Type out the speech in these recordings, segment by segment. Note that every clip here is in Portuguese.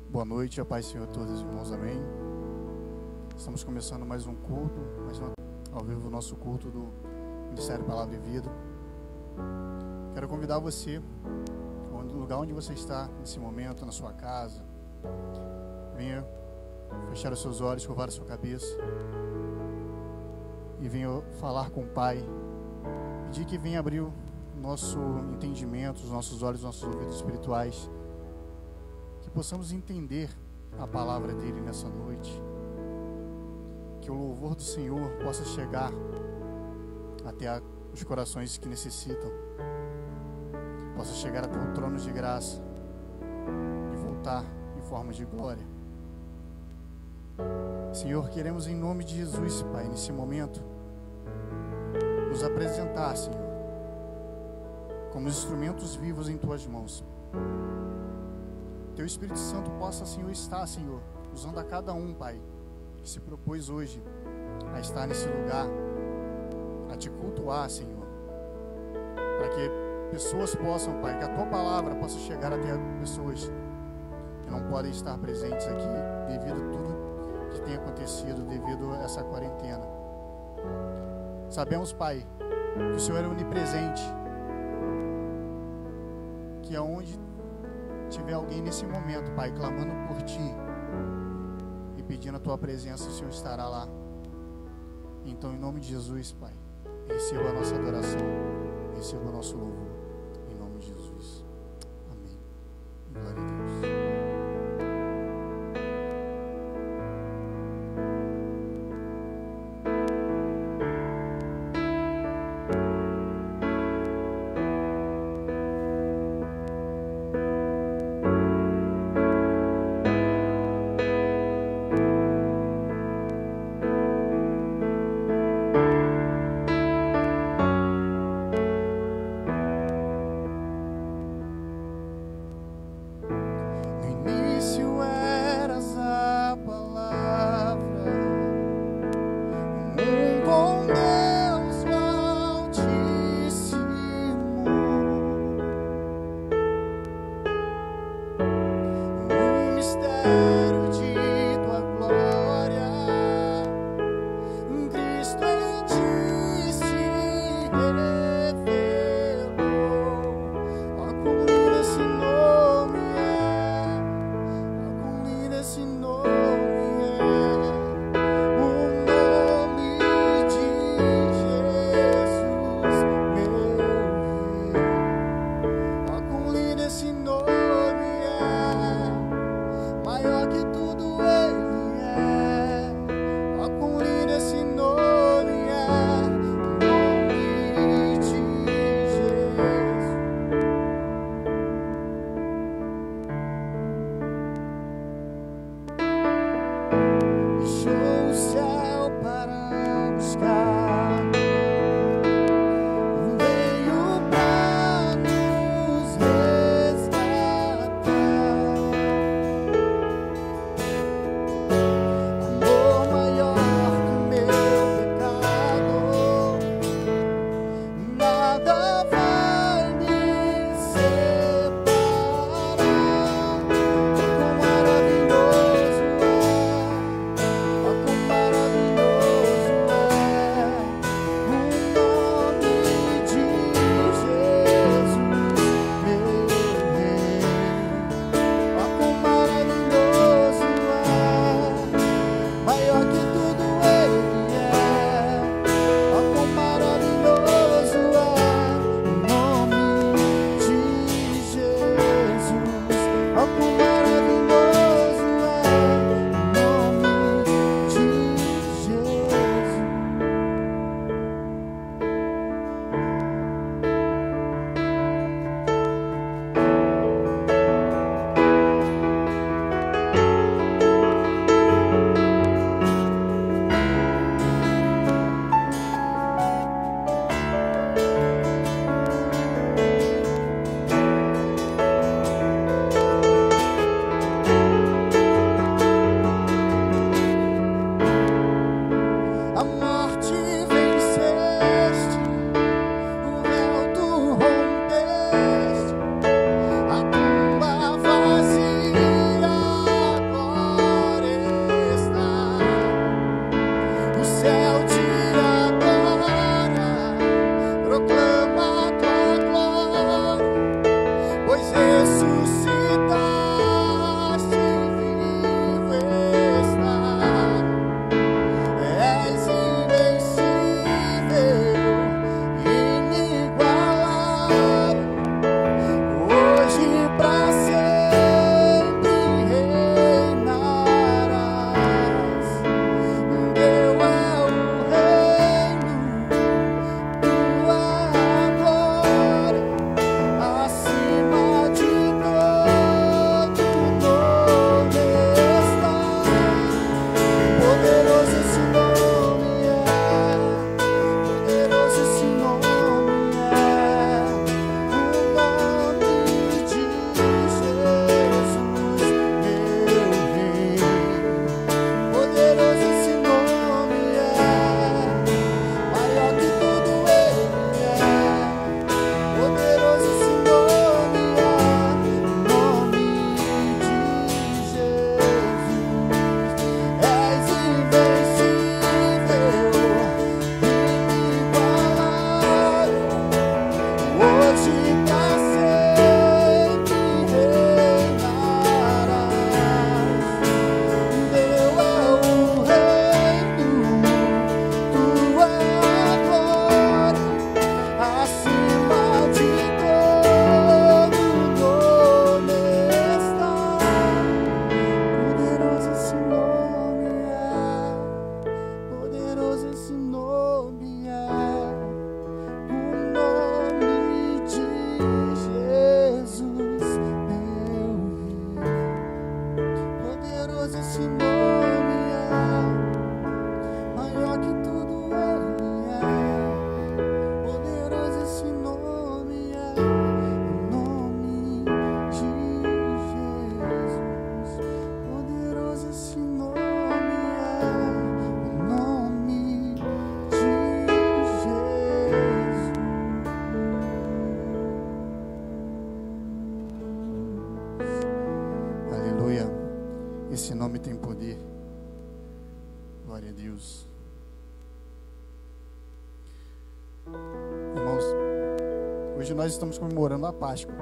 Boa noite, a paz do Senhor a todos, irmãos, amém. Estamos começando mais um culto, ao vivo o nosso culto do Ministério Palavra e Vida. Quero convidar você, no lugar onde você está nesse momento, na sua casa, venha fechar os seus olhos, curvar a sua cabeça e venha falar com o Pai. Pedir que venha abrir o nosso entendimento, os nossos olhos, os nossos ouvidos espirituais, que possamos entender a palavra dele nessa noite, que o louvor do Senhor possa chegar até os corações que necessitam, possa chegar até o trono de graça e voltar em forma de glória. Senhor, queremos em nome de Jesus, Pai, nesse momento, nos apresentar, Senhor, como instrumentos vivos em Tuas mãos. Teu Espírito Santo possa, Senhor, estar, Senhor, usando a cada um, Pai, que se propôs hoje a estar nesse lugar, a Te cultuar, Senhor, para que pessoas possam, Pai, que a Tua palavra possa chegar até pessoas que não podem estar presentes aqui devido a tudo que tem acontecido, devido a essa quarentena. Sabemos, Pai, que o Senhor é onipresente, que aonde tiver alguém nesse momento, Pai, clamando por Ti e pedindo a Tua presença, o Senhor estará lá. Então, em nome de Jesus, Pai, receba a nossa adoração, receba o nosso louvor, em nome de Jesus. Amém. Glória a Deus. Maior que Poderoso esse nome é, maior que tudo ele é. Poderoso esse nome é, o nome de Jesus. Poderoso esse nome é, o nome de Jesus. Aleluia. Esse nome tem poder. Glória a Deus. Irmãos, hoje nós estamos comemorando a Páscoa.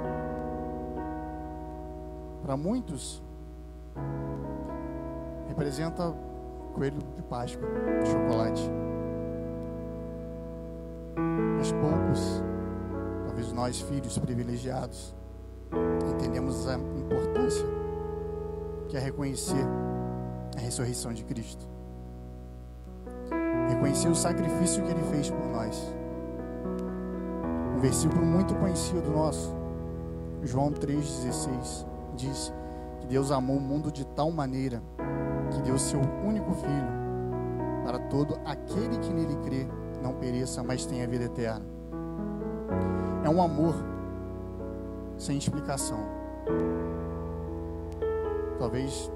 Para muitos, representa coelho de Páscoa, de chocolate. Mas poucos, talvez nós, filhos privilegiados, entendemos a importância que é reconhecer a ressurreição de Cristo, reconhecer o sacrifício que Ele fez por nós. Um versículo muito conhecido nosso, João 3,16, diz que Deus amou o mundo de tal maneira que deu seu único Filho, para todo aquele que nele crê não pereça, mas tenha vida eterna. É um amor sem explicação. Talvez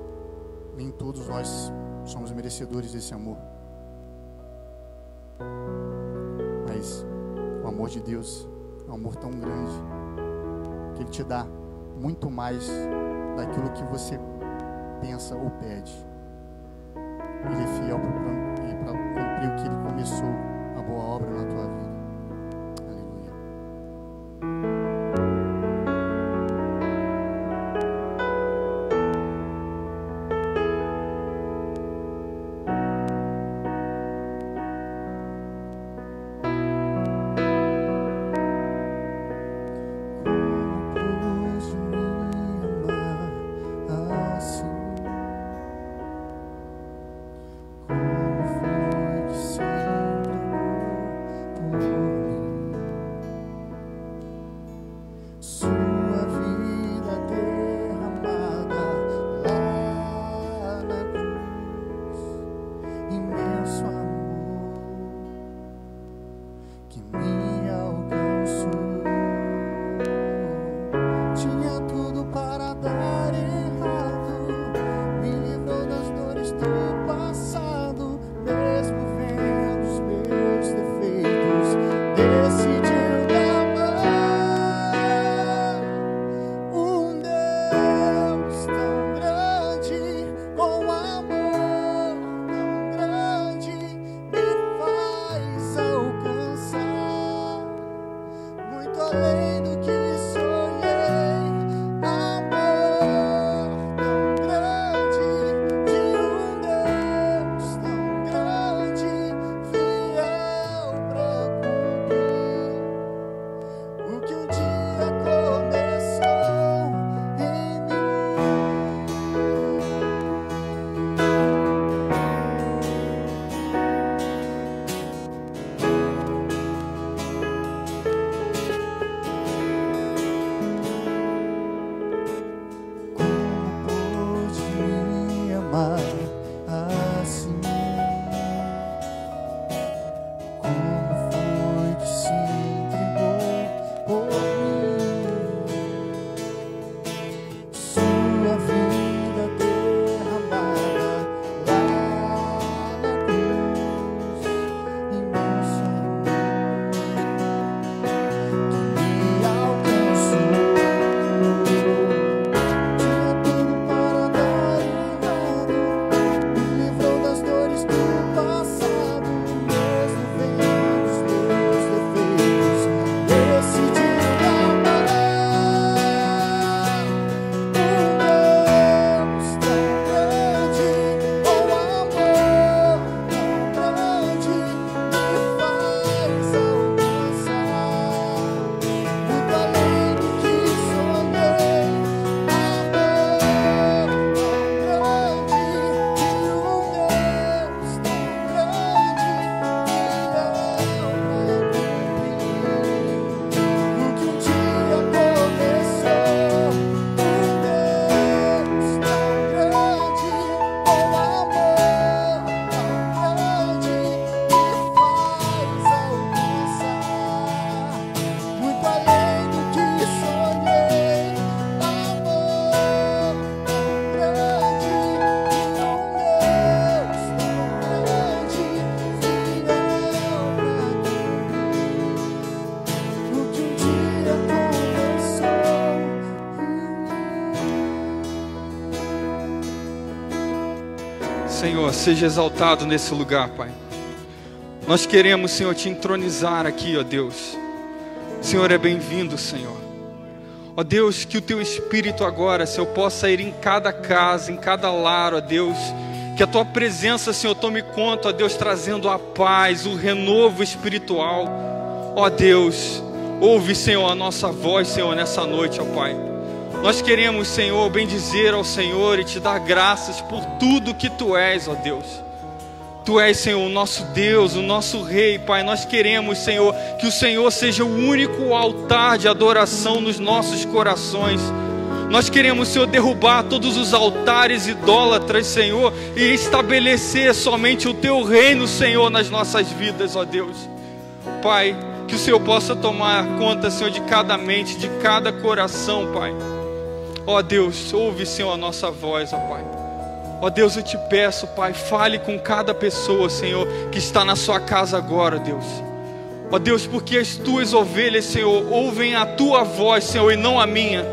nem todos nós somos merecedores desse amor, mas o amor de Deus é um amor tão grande que Ele te dá muito mais daquilo que você pensa ou pede. Ele é fiel para cumprir o que Ele começou, a boa obra na tua vida. Como foi que se entregou por Senhor, seja exaltado nesse lugar, Pai. Nós queremos, Senhor, te entronizar aqui, ó Deus. O Senhor é bem-vindo, Senhor. Ó Deus, que o Teu Espírito agora, Senhor, possa ir em cada casa, em cada lar, ó Deus. Que a Tua presença, Senhor, tome conta, ó Deus, trazendo a paz, o renovo espiritual. Ó Deus, ouve, Senhor, a nossa voz, Senhor, nessa noite, ó Pai. Nós queremos, Senhor, bendizer ao Senhor e Te dar graças por tudo que Tu és, ó Deus. Tu és, Senhor, o nosso Deus, o nosso Rei, Pai. Nós queremos, Senhor, que o Senhor seja o único altar de adoração nos nossos corações. Nós queremos, Senhor, derrubar todos os altares idólatras, Senhor, e estabelecer somente o Teu reino, Senhor, nas nossas vidas, ó Deus. Pai, que o Senhor possa tomar conta, Senhor, de cada mente, de cada coração, Pai. Ó Deus, ouve, Senhor, a nossa voz, ó Pai. Ó Deus, eu te peço, Pai, fale com cada pessoa, Senhor, que está na sua casa agora, Deus. Ó Deus, porque as Tuas ovelhas, Senhor, ouvem a Tua voz, Senhor, e não a minha.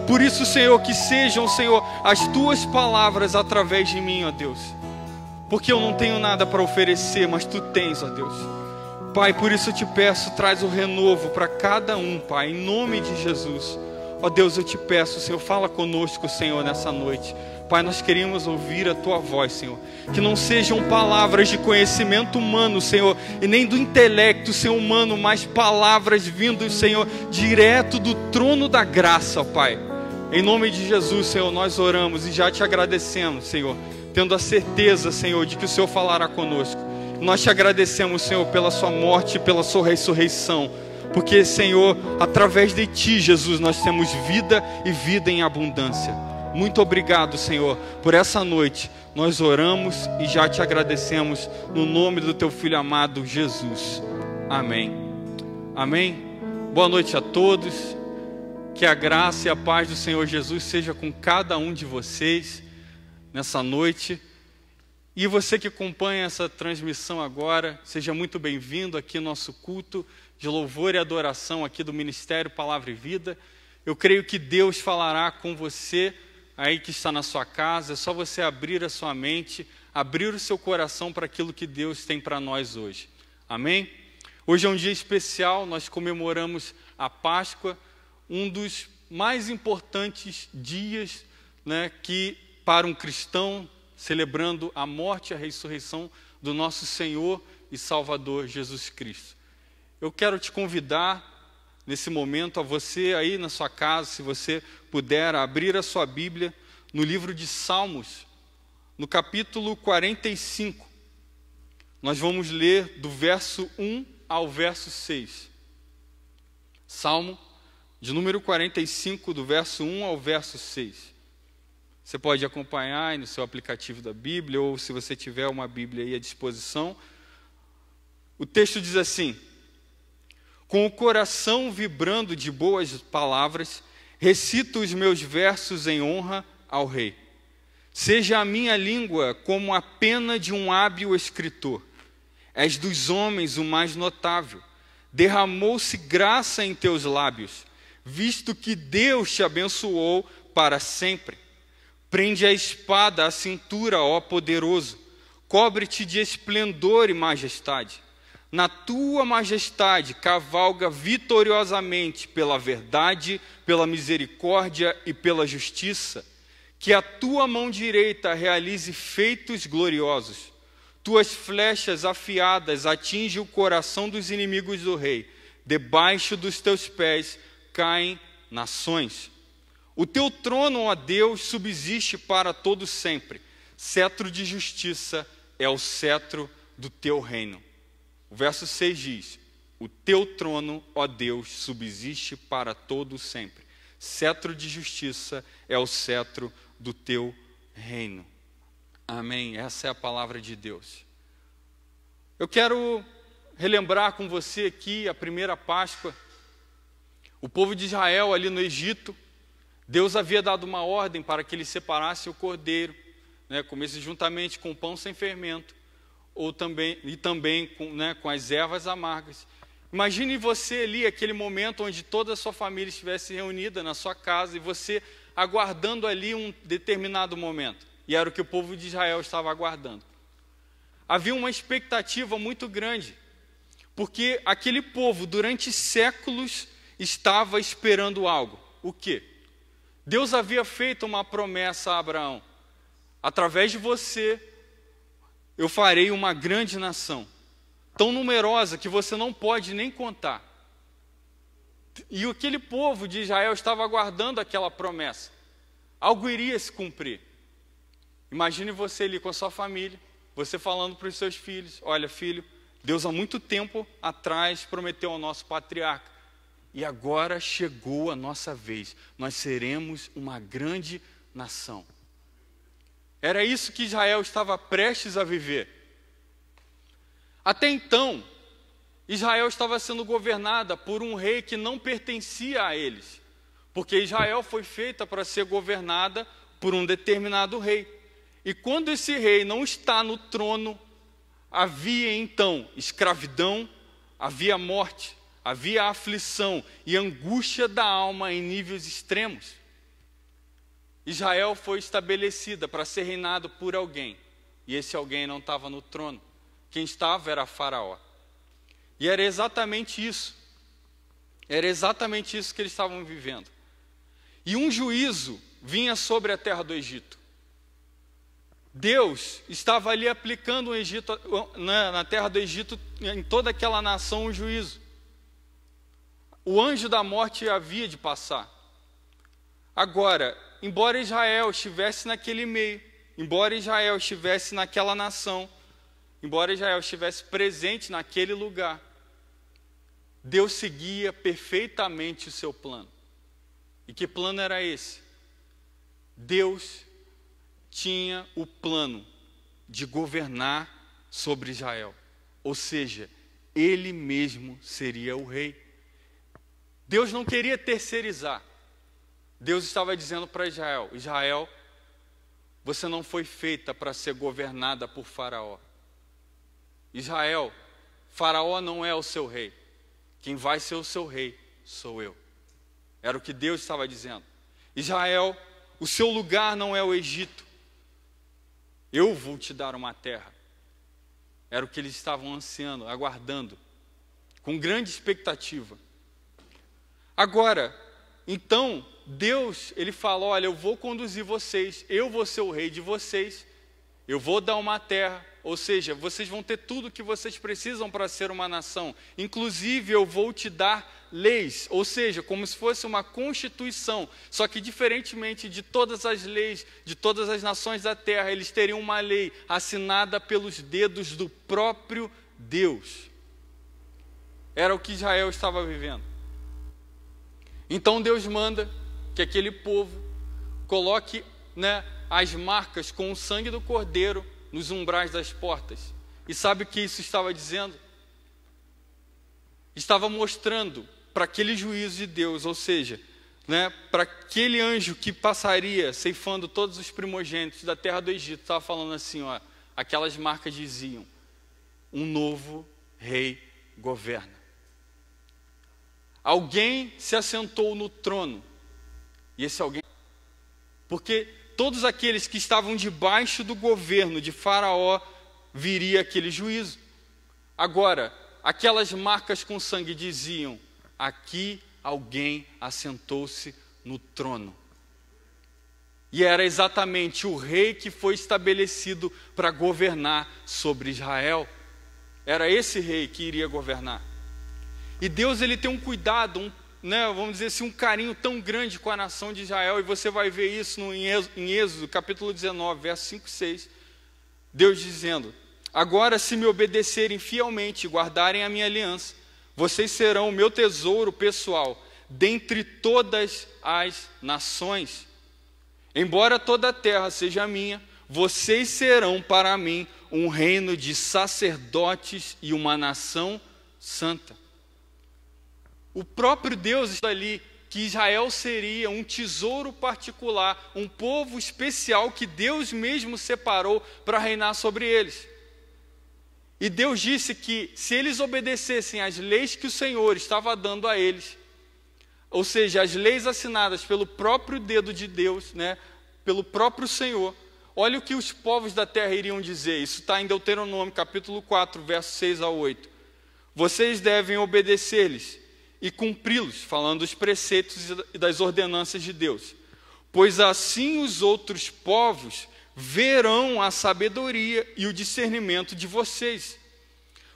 Por isso, Senhor, que sejam, Senhor, as Tuas palavras através de mim, ó Deus. Porque eu não tenho nada para oferecer, mas Tu tens, ó Deus. Pai, por isso eu te peço, traz o renovo para cada um, Pai, em nome de Jesus. Ó Deus, eu te peço, Senhor, fala conosco, Senhor, nessa noite. Pai, nós queremos ouvir a Tua voz, Senhor. Que não sejam palavras de conhecimento humano, Senhor, e nem do intelecto, Senhor, humano, mas palavras vindas, Senhor, direto do trono da graça, ó Pai. Em nome de Jesus, Senhor, nós oramos e já Te agradecemos, Senhor, tendo a certeza, Senhor, de que o Senhor falará conosco. Nós Te agradecemos, Senhor, pela Sua morte e pela Sua ressurreição. Porque, Senhor, através de Ti, Jesus, nós temos vida e vida em abundância. Muito obrigado, Senhor, por essa noite. Nós oramos e já Te agradecemos no nome do Teu Filho amado, Jesus. Amém. Amém. Boa noite a todos. Que a graça e a paz do Senhor Jesus seja com cada um de vocês nessa noite. E você que acompanha essa transmissão agora, seja muito bem-vindo aqui no nosso culto de louvor e adoração aqui do Ministério Palavra e Vida. Eu creio que Deus falará com você aí que está na sua casa. É só você abrir a sua mente, abrir o seu coração para aquilo que Deus tem para nós hoje. Amém? Hoje é um dia especial, nós comemoramos a Páscoa, um dos mais importantes dias, né, que para um cristão, celebrando a morte e a ressurreição do nosso Senhor e Salvador Jesus Cristo. Eu quero te convidar nesse momento a você aí na sua casa, se você puder, abrir a sua Bíblia no livro de Salmos, no capítulo 45. Nós vamos ler do verso 1 ao verso 6. Salmo de número 45, do verso 1 ao verso 6. Você pode acompanhar aí no seu aplicativo da Bíblia, ou se você tiver uma Bíblia aí à disposição. O texto diz assim: com o coração vibrando de boas palavras, recito os meus versos em honra ao Rei. Seja a minha língua como a pena de um hábil escritor. És dos homens o mais notável. Derramou-se graça em teus lábios, visto que Deus te abençoou para sempre. Prende a espada à cintura, ó poderoso. Cobre-te de esplendor e majestade. Na tua majestade cavalga vitoriosamente pela verdade, pela misericórdia e pela justiça. Que a tua mão direita realize feitos gloriosos. Tuas flechas afiadas atingem o coração dos inimigos do rei. Debaixo dos teus pés caem nações. O teu trono, ó Deus, subsiste para todo sempre. Cetro de justiça é o cetro do teu reino. O verso 6 diz: o teu trono, ó Deus, subsiste para todo sempre. Cetro de justiça é o cetro do teu reino. Amém. Essa é a palavra de Deus. Eu quero relembrar com você aqui a primeira Páscoa. O povo de Israel ali no Egito, Deus havia dado uma ordem para que ele separasse o cordeiro, né, comesse juntamente com o pão sem fermento, e também com as ervas amargas. Imagine você ali, aquele momento onde toda a sua família estivesse reunida na sua casa e você aguardando ali um determinado momento. e era o que o povo de Israel estava aguardando. Havia uma expectativa muito grande, porque aquele povo, durante séculos, estava esperando algo. O quê? Deus havia feito uma promessa a Abraão: através de você, eu farei uma grande nação, tão numerosa que você não pode nem contar. E aquele povo de Israel estava aguardando aquela promessa. Algo iria se cumprir. Imagine você ali com a sua família, você falando para os seus filhos: olha, filho, Deus há muito tempo atrás prometeu ao nosso patriarca, e agora chegou a nossa vez, nós seremos uma grande nação. Era isso que Israel estava prestes a viver. Até então, Israel estava sendo governada por um rei que não pertencia a eles, porque Israel foi feita para ser governada por um determinado rei. E quando esse rei não está no trono, havia então escravidão, havia morte, havia aflição e angústia da alma em níveis extremos. Israel foi estabelecida para ser reinado por alguém, e esse alguém não estava no trono. Quem estava era Faraó. E era exatamente isso. Era exatamente isso que eles estavam vivendo. E um juízo vinha sobre a terra do Egito. Deus estava ali aplicando o Egito, na terra do Egito, em toda aquela nação, um juízo. O anjo da morte havia de passar. Agora, embora Israel estivesse naquele meio, embora Israel estivesse naquela nação, embora Israel estivesse presente naquele lugar, Deus seguia perfeitamente o seu plano. E que plano era esse? Deus tinha o plano de governar sobre Israel. Ou seja, Ele mesmo seria o rei. Deus não queria terceirizar. Deus estava dizendo para Israel: Israel, você não foi feita para ser governada por Faraó. Israel, Faraó não é o seu rei. Quem vai ser o seu rei sou eu. Era o que Deus estava dizendo. Israel, o seu lugar não é o Egito. Eu vou te dar uma terra. Era o que eles estavam ansiando, aguardando, com grande expectativa. Agora, então, Deus, Ele fala: olha, eu vou conduzir vocês, eu vou ser o rei de vocês, eu vou dar uma terra, ou seja, vocês vão ter tudo o que vocês precisam para ser uma nação. Inclusive, eu vou te dar leis, ou seja, como se fosse uma constituição. Só que, diferentemente de todas as leis, de todas as nações da terra, eles teriam uma lei assinada pelos dedos do próprio Deus. Era o que Israel estava vivendo. Então Deus manda que aquele povo coloque, as marcas com o sangue do cordeiro nos umbrais das portas. E sabe o que isso estava dizendo? Estava mostrando para aquele juízo de Deus, ou seja, para aquele anjo que passaria ceifando todos os primogênitos da terra do Egito, estava falando assim, aquelas marcas diziam: um novo rei governa. Alguém se assentou no trono, e esse alguém, porque todos aqueles que estavam debaixo do governo de Faraó, viria aquele juízo. Agora, aquelas marcas com sangue diziam: aqui alguém assentou-se no trono. E era exatamente o rei que foi estabelecido para governar sobre Israel. Era esse rei que iria governar. E Deus, ele tem um cuidado, vamos dizer assim, um carinho tão grande com a nação de Israel, e você vai ver isso em Êxodo, capítulo 19, versos 5 e 6. Deus dizendo: agora, se me obedecerem fielmente e guardarem a minha aliança, vocês serão o meu tesouro pessoal dentre todas as nações. Embora toda a terra seja minha, vocês serão para mim um reino de sacerdotes e uma nação santa. O próprio Deus está ali, que Israel seria um tesouro particular, um povo especial que Deus mesmo separou para reinar sobre eles. E Deus disse que se eles obedecessem às leis que o Senhor estava dando a eles, ou seja, as leis assinadas pelo próprio dedo de Deus, pelo próprio Senhor, Olha o que os povos da terra iriam dizer. Isso está em Deuteronômio, capítulo 4, versos 6 a 8. Vocês devem obedecer-lhes e cumpri-los, falando dos preceitos e das ordenanças de Deus. Pois assim os outros povos verão a sabedoria e o discernimento de vocês.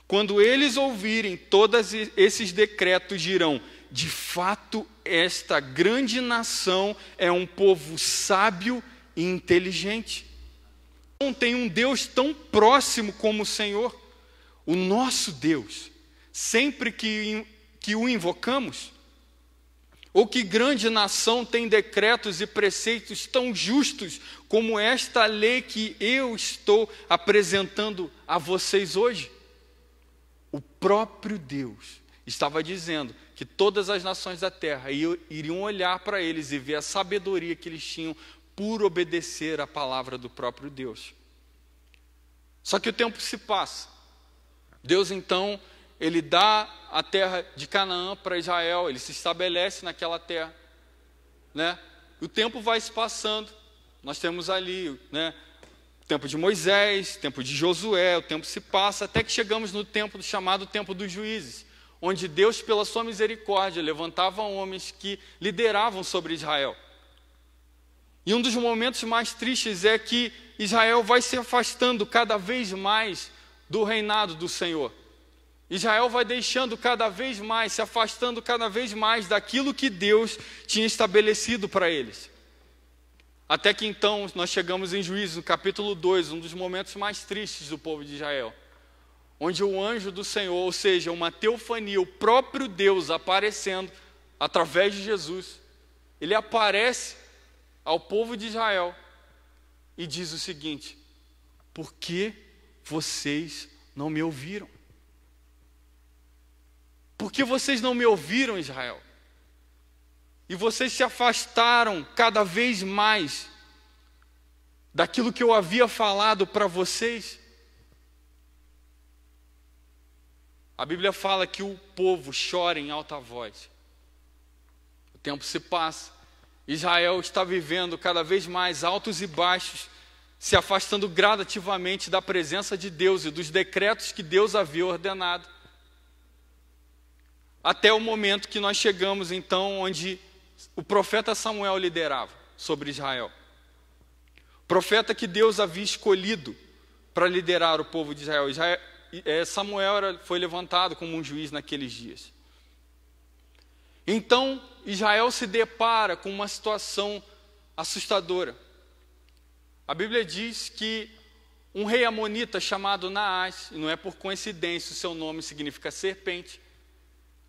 Quando eles ouvirem todos esses decretos, dirão: de fato, esta grande nação é um povo sábio e inteligente. Não tem um Deus tão próximo como o Senhor, o nosso Deus, sempre que o invocamos. Ou que grande nação tem decretos e preceitos tão justos como esta lei que eu estou apresentando a vocês hoje? O próprio Deus estava dizendo que todas as nações da terra iriam olhar para eles e ver a sabedoria que eles tinham por obedecer a palavra do próprio Deus. Só que o tempo se passa. Deus então, ele dá a terra de Canaã para Israel, ele se estabelece naquela terra, né? O tempo vai se passando, nós temos ali, né, o tempo de Moisés, o tempo de Josué, o tempo se passa, até que chegamos no tempo chamado tempo dos juízes, onde Deus, pela sua misericórdia, levantava homens que lideravam sobre Israel. E um dos momentos mais tristes é que Israel vai se afastando cada vez mais do reinado do Senhor. Israel vai deixando cada vez mais, se afastando cada vez mais daquilo que Deus tinha estabelecido para eles. Até que então nós chegamos em Juízes, no capítulo 2, um dos momentos mais tristes do povo de Israel, onde o anjo do Senhor, ou seja, uma teofania, o próprio Deus aparecendo através de Jesus, ele aparece ao povo de Israel e diz o seguinte: por que vocês não me ouviram? Por que vocês não me ouviram, Israel? E vocês se afastaram cada vez mais daquilo que eu havia falado para vocês? A Bíblia fala que o povo chora em alta voz. O tempo se passa. Israel está vivendo cada vez mais altos e baixos, se afastando gradativamente da presença de Deus e dos decretos que Deus havia ordenado. Até o momento que nós chegamos, então, onde o profeta Samuel liderava sobre Israel. Profeta que Deus havia escolhido para liderar o povo de Israel. Samuel foi levantado como um juiz naqueles dias. Então, Israel se depara com uma situação assustadora. A Bíblia diz que um rei amonita chamado Naás, e não é por coincidência, o seu nome significa serpente.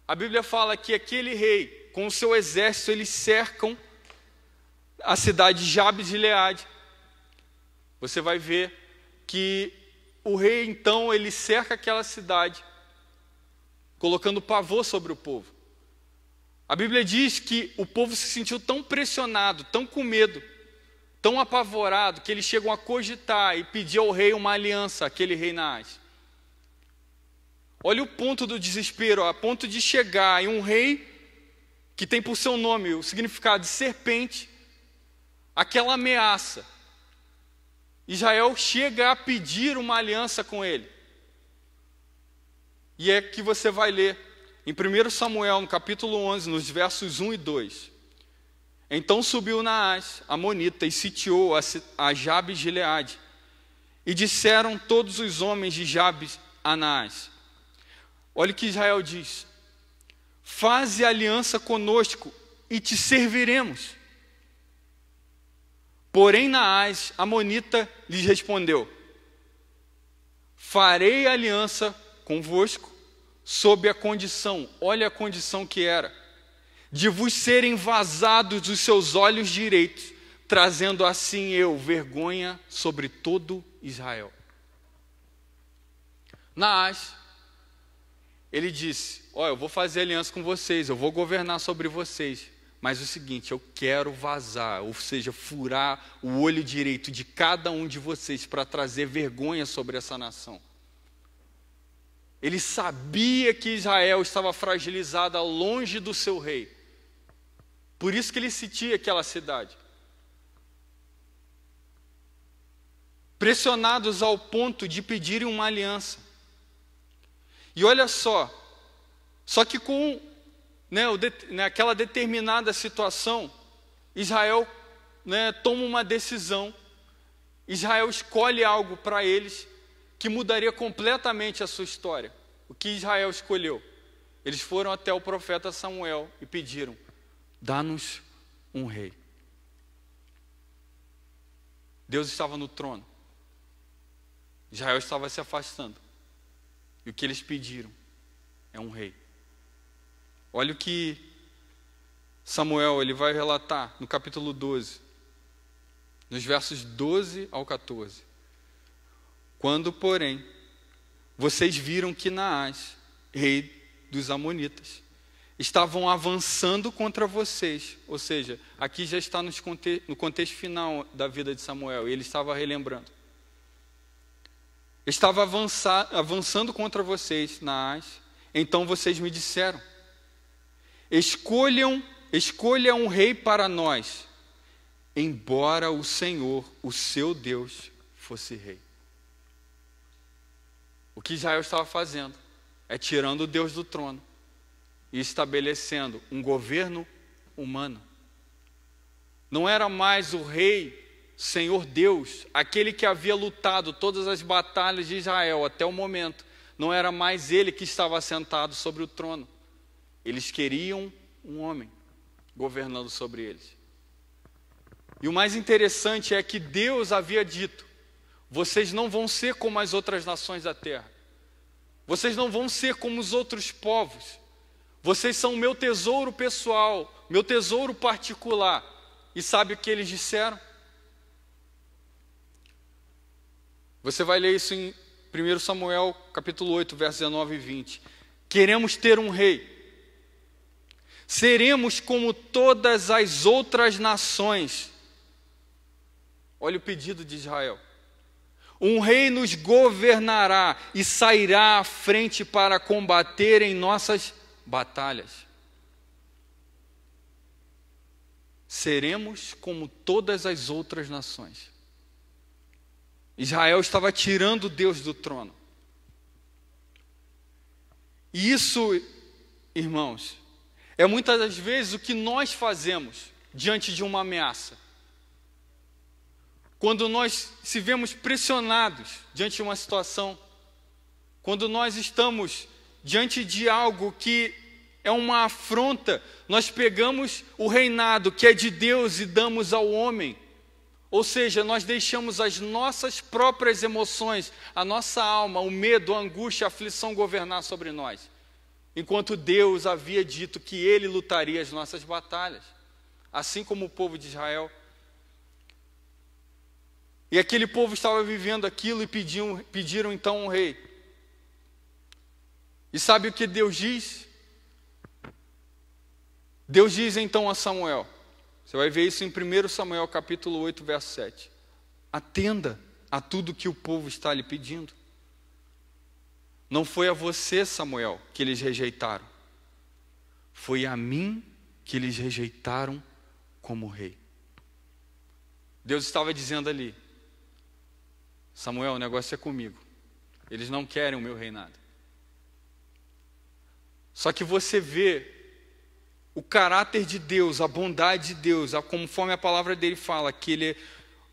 A Bíblia fala que aquele rei, com o seu exército, eles cercam a cidade de Jabes de Gileade. Você vai ver que o rei, então, ele cerca aquela cidade, colocando pavor sobre o povo. A Bíblia diz que o povo se sentiu tão pressionado, tão com medo, tão apavorado, que eles chegam a cogitar e pedir ao rei uma aliança, aquele rei Naás. Olha o ponto do desespero, a ponto de chegar em um rei que tem por seu nome o significado de serpente, aquela ameaça. Israel chega a pedir uma aliança com ele. E é que você vai ler em 1 Samuel, no capítulo 11, nos versos 1 e 2. Então subiu Naás, amonita, e sitiou a Jabes de Gileade. E disseram todos os homens de Jabes a Naás: olha o que Israel diz: faze aliança conosco e te serviremos. Porém Naás, amonita, lhes respondeu: farei aliança convosco sob a condição, olha a condição que era, de vos serem vazados os seus olhos direitos, trazendo assim eu vergonha sobre todo Israel. Naás, ele disse: olha, eu vou fazer aliança com vocês, eu vou governar sobre vocês, mas o seguinte, eu quero vazar, ou seja, furar o olho direito de cada um de vocês para trazer vergonha sobre essa nação. Ele sabia que Israel estava fragilizada longe do seu rei, por isso que ele sitia aquela cidade. pressionados ao ponto de pedirem uma aliança. E olha só que com aquela determinada situação, Israel toma uma decisão, Israel escolhe algo para eles que mudaria completamente a sua história. O que Israel escolheu? Eles foram até o profeta Samuel e pediram: dá-nos um rei. Deus estava no trono, Israel estava se afastando, e o que eles pediram é um rei. Olha o que Samuel ele vai relatar no capítulo 12, nos versos 12 ao 14. Quando, porém, vocês viram que Naás, rei dos Amonitas, estavam avançando contra vocês, ou seja, aqui já está no contexto final da vida de Samuel, e ele estava relembrando. Estava avançando contra vocês, Naás, então vocês me disseram: escolha um rei para nós, embora o Senhor, o seu Deus, fosse rei. O que Israel estava fazendo é tirando o Deus do trono e estabelecendo um governo humano. Não era mais o rei, Senhor Deus, aquele que havia lutado todas as batalhas de Israel até o momento. Não era mais ele que estava sentado sobre o trono. Eles queriam um homem governando sobre eles. E o mais interessante é que Deus havia dito: vocês não vão ser como as outras nações da terra. Vocês não vão ser como os outros povos. Vocês são meu tesouro pessoal, meu tesouro particular. E sabe o que eles disseram? Você vai ler isso em 1 Samuel, capítulo 8, versos 19 e 20. Queremos ter um rei. Seremos como todas as outras nações. Olha o pedido de Israel. Um rei nos governará e sairá à frente para combater em nossas batalhas. Seremos como todas as outras nações. Israel estava tirando Deus do trono. E isso, irmãos, é muitas das vezes o que nós fazemos diante de uma ameaça. Quando nós se vemos pressionados diante de uma situação, quando nós estamos diante de algo que é uma afronta, nós pegamos o reinado que é de Deus e damos ao homem. Ou seja, nós deixamos as nossas próprias emoções, a nossa alma, o medo, a angústia, a aflição governar sobre nós. Enquanto Deus havia dito que Ele lutaria as nossas batalhas, assim como o povo de Israel. E aquele povo estava vivendo aquilo e pediram então um rei. E sabe o que Deus diz? Deus diz então a Samuel, você vai ver isso em 1 Samuel capítulo 8, verso 7. Atenda a tudo que o povo está lhe pedindo. Não foi a você, Samuel, que eles rejeitaram. Foi a mim que eles rejeitaram como rei. Deus estava dizendo ali: Samuel, o negócio é comigo. Eles não querem o meu reinado. Só que você vê o caráter de Deus, a bondade de Deus, conforme a palavra dele fala, que ele é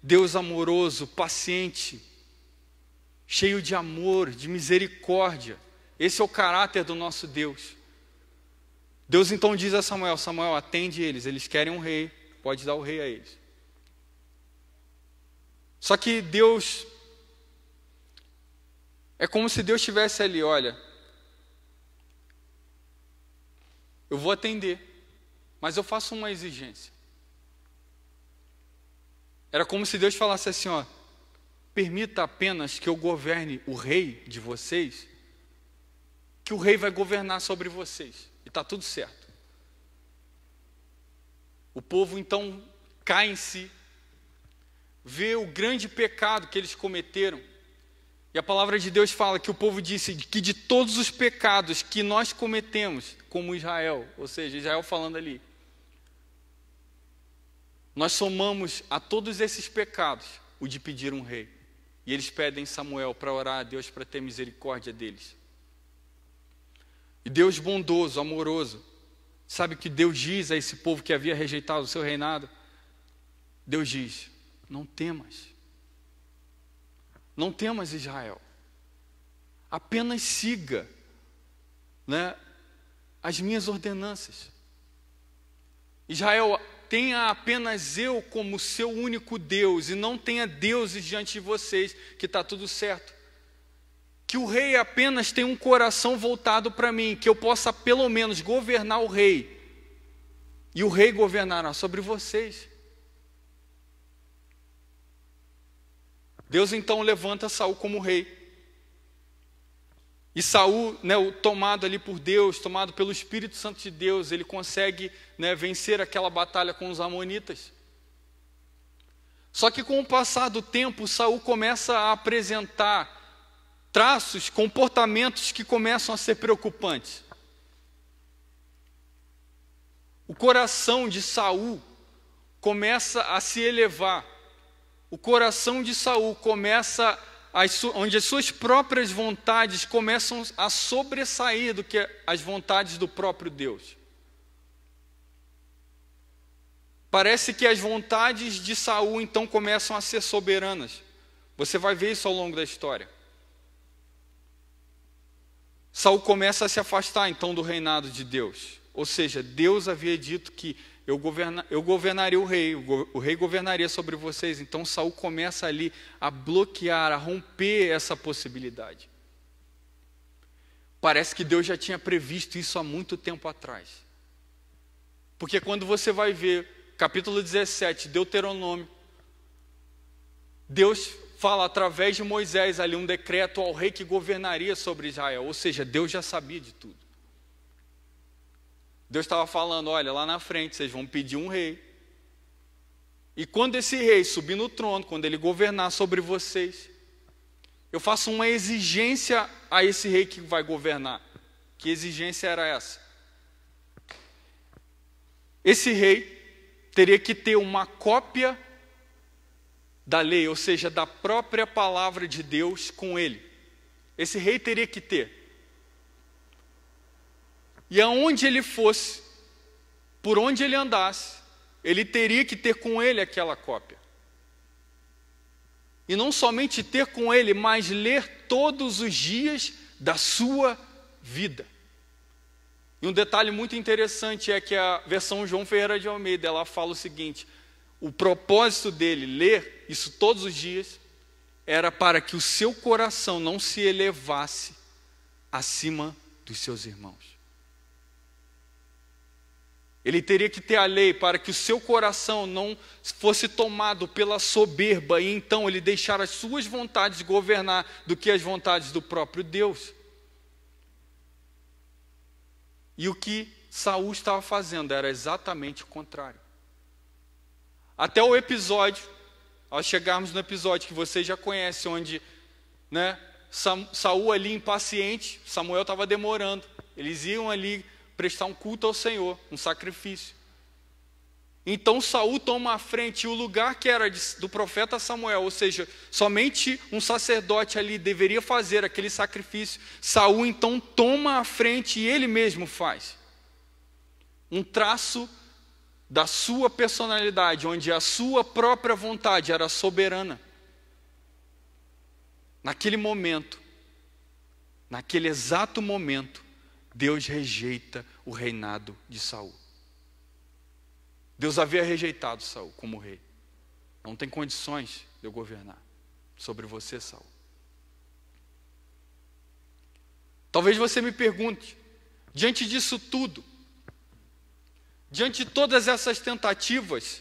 Deus amoroso, paciente, cheio de amor, de misericórdia. Esse é o caráter do nosso Deus. Deus então diz a Samuel: Samuel, atende eles querem um rei, pode dar o rei a eles. Só que Deus, é como se Deus estivesse ali: olha, eu vou atender, mas eu faço uma exigência. Era como se Deus falasse assim: ó, permita apenas que eu governe o rei de vocês, que o rei vai governar sobre vocês, e está tudo certo. O povo então cai em si, vê o grande pecado que eles cometeram. E a palavra de Deus fala que o povo disse que de todos os pecados que nós cometemos, como Israel, ou seja, Israel falando ali, nós somamos a todos esses pecados o de pedir um rei. E eles pedem Samuel para orar a Deus para ter misericórdia deles. E Deus bondoso, amoroso, sabe o que Deus diz a esse povo que havia rejeitado o seu reinado? Deus diz: não temas. Não temas, Israel. Apenas siga, né, as minhas ordenanças. Israel, tenha apenas eu como seu único Deus, e não tenha deuses diante de vocês, que está tudo certo. Que o rei apenas tenha um coração voltado para mim, que eu possa pelo menos governar o rei, e o rei governará sobre vocês. Deus então levanta Saul como rei. E Saul, né, tomado ali por Deus, tomado pelo Espírito Santo de Deus, ele consegue, né, vencer aquela batalha com os amonitas. Só que com o passar do tempo, Saul começa a apresentar traços, comportamentos que começam a ser preocupantes. O coração de Saul começa a se elevar. O coração de Saul começa onde as suas próprias vontades começam a sobressair do que as vontades do próprio Deus. Parece que as vontades de Saul então começam a ser soberanas. Você vai ver isso ao longo da história. Saul começa a se afastar então do reinado de Deus. Ou seja, Deus havia dito que eu governaria o rei governaria sobre vocês. Então Saul começa ali a bloquear, a romper essa possibilidade. Parece que Deus já tinha previsto isso há muito tempo atrás. Porque quando você vai ver capítulo 17, Deuteronômio, Deus fala através de Moisés ali um decreto ao rei que governaria sobre Israel. Ou seja, Deus já sabia de tudo. Deus estava falando: olha, lá na frente vocês vão pedir um rei. E quando esse rei subir no trono, quando ele governar sobre vocês, eu faço uma exigência a esse rei que vai governar. Que exigência era essa? Esse rei teria que ter uma cópia da lei, ou seja, da própria palavra de Deus com ele. Esse rei teria que ter. E aonde ele fosse, por onde ele andasse, ele teria que ter com ele aquela cópia. E não somente ter com ele, mas ler todos os dias da sua vida. E um detalhe muito interessante é que a versão João Ferreira de Almeida, ela fala o seguinte: o propósito dele ler isso todos os dias era para que o seu coração não se elevasse acima dos seus irmãos. Ele teria que ter a lei para que o seu coração não fosse tomado pela soberba e então ele deixar as suas vontades governar do que as vontades do próprio Deus. E o que Saul estava fazendo era exatamente o contrário. Até o episódio, ao chegarmos no episódio que vocês já conhecem, onde, né, Saul ali impaciente, Samuel estava demorando, eles iam ali prestar um culto ao Senhor, um sacrifício. Então Saul toma a frente, e o lugar que era do profeta Samuel, ou seja, somente um sacerdote ali deveria fazer aquele sacrifício, Saul então toma a frente e ele mesmo faz. Um traço da sua personalidade, onde a sua própria vontade era soberana. Naquele momento, naquele exato momento, Deus rejeita o reinado de Saul. Deus havia rejeitado Saul como rei. Não tem condições de eu governar sobre você, Saul. Talvez você me pergunte, diante disso tudo, diante de todas essas tentativas,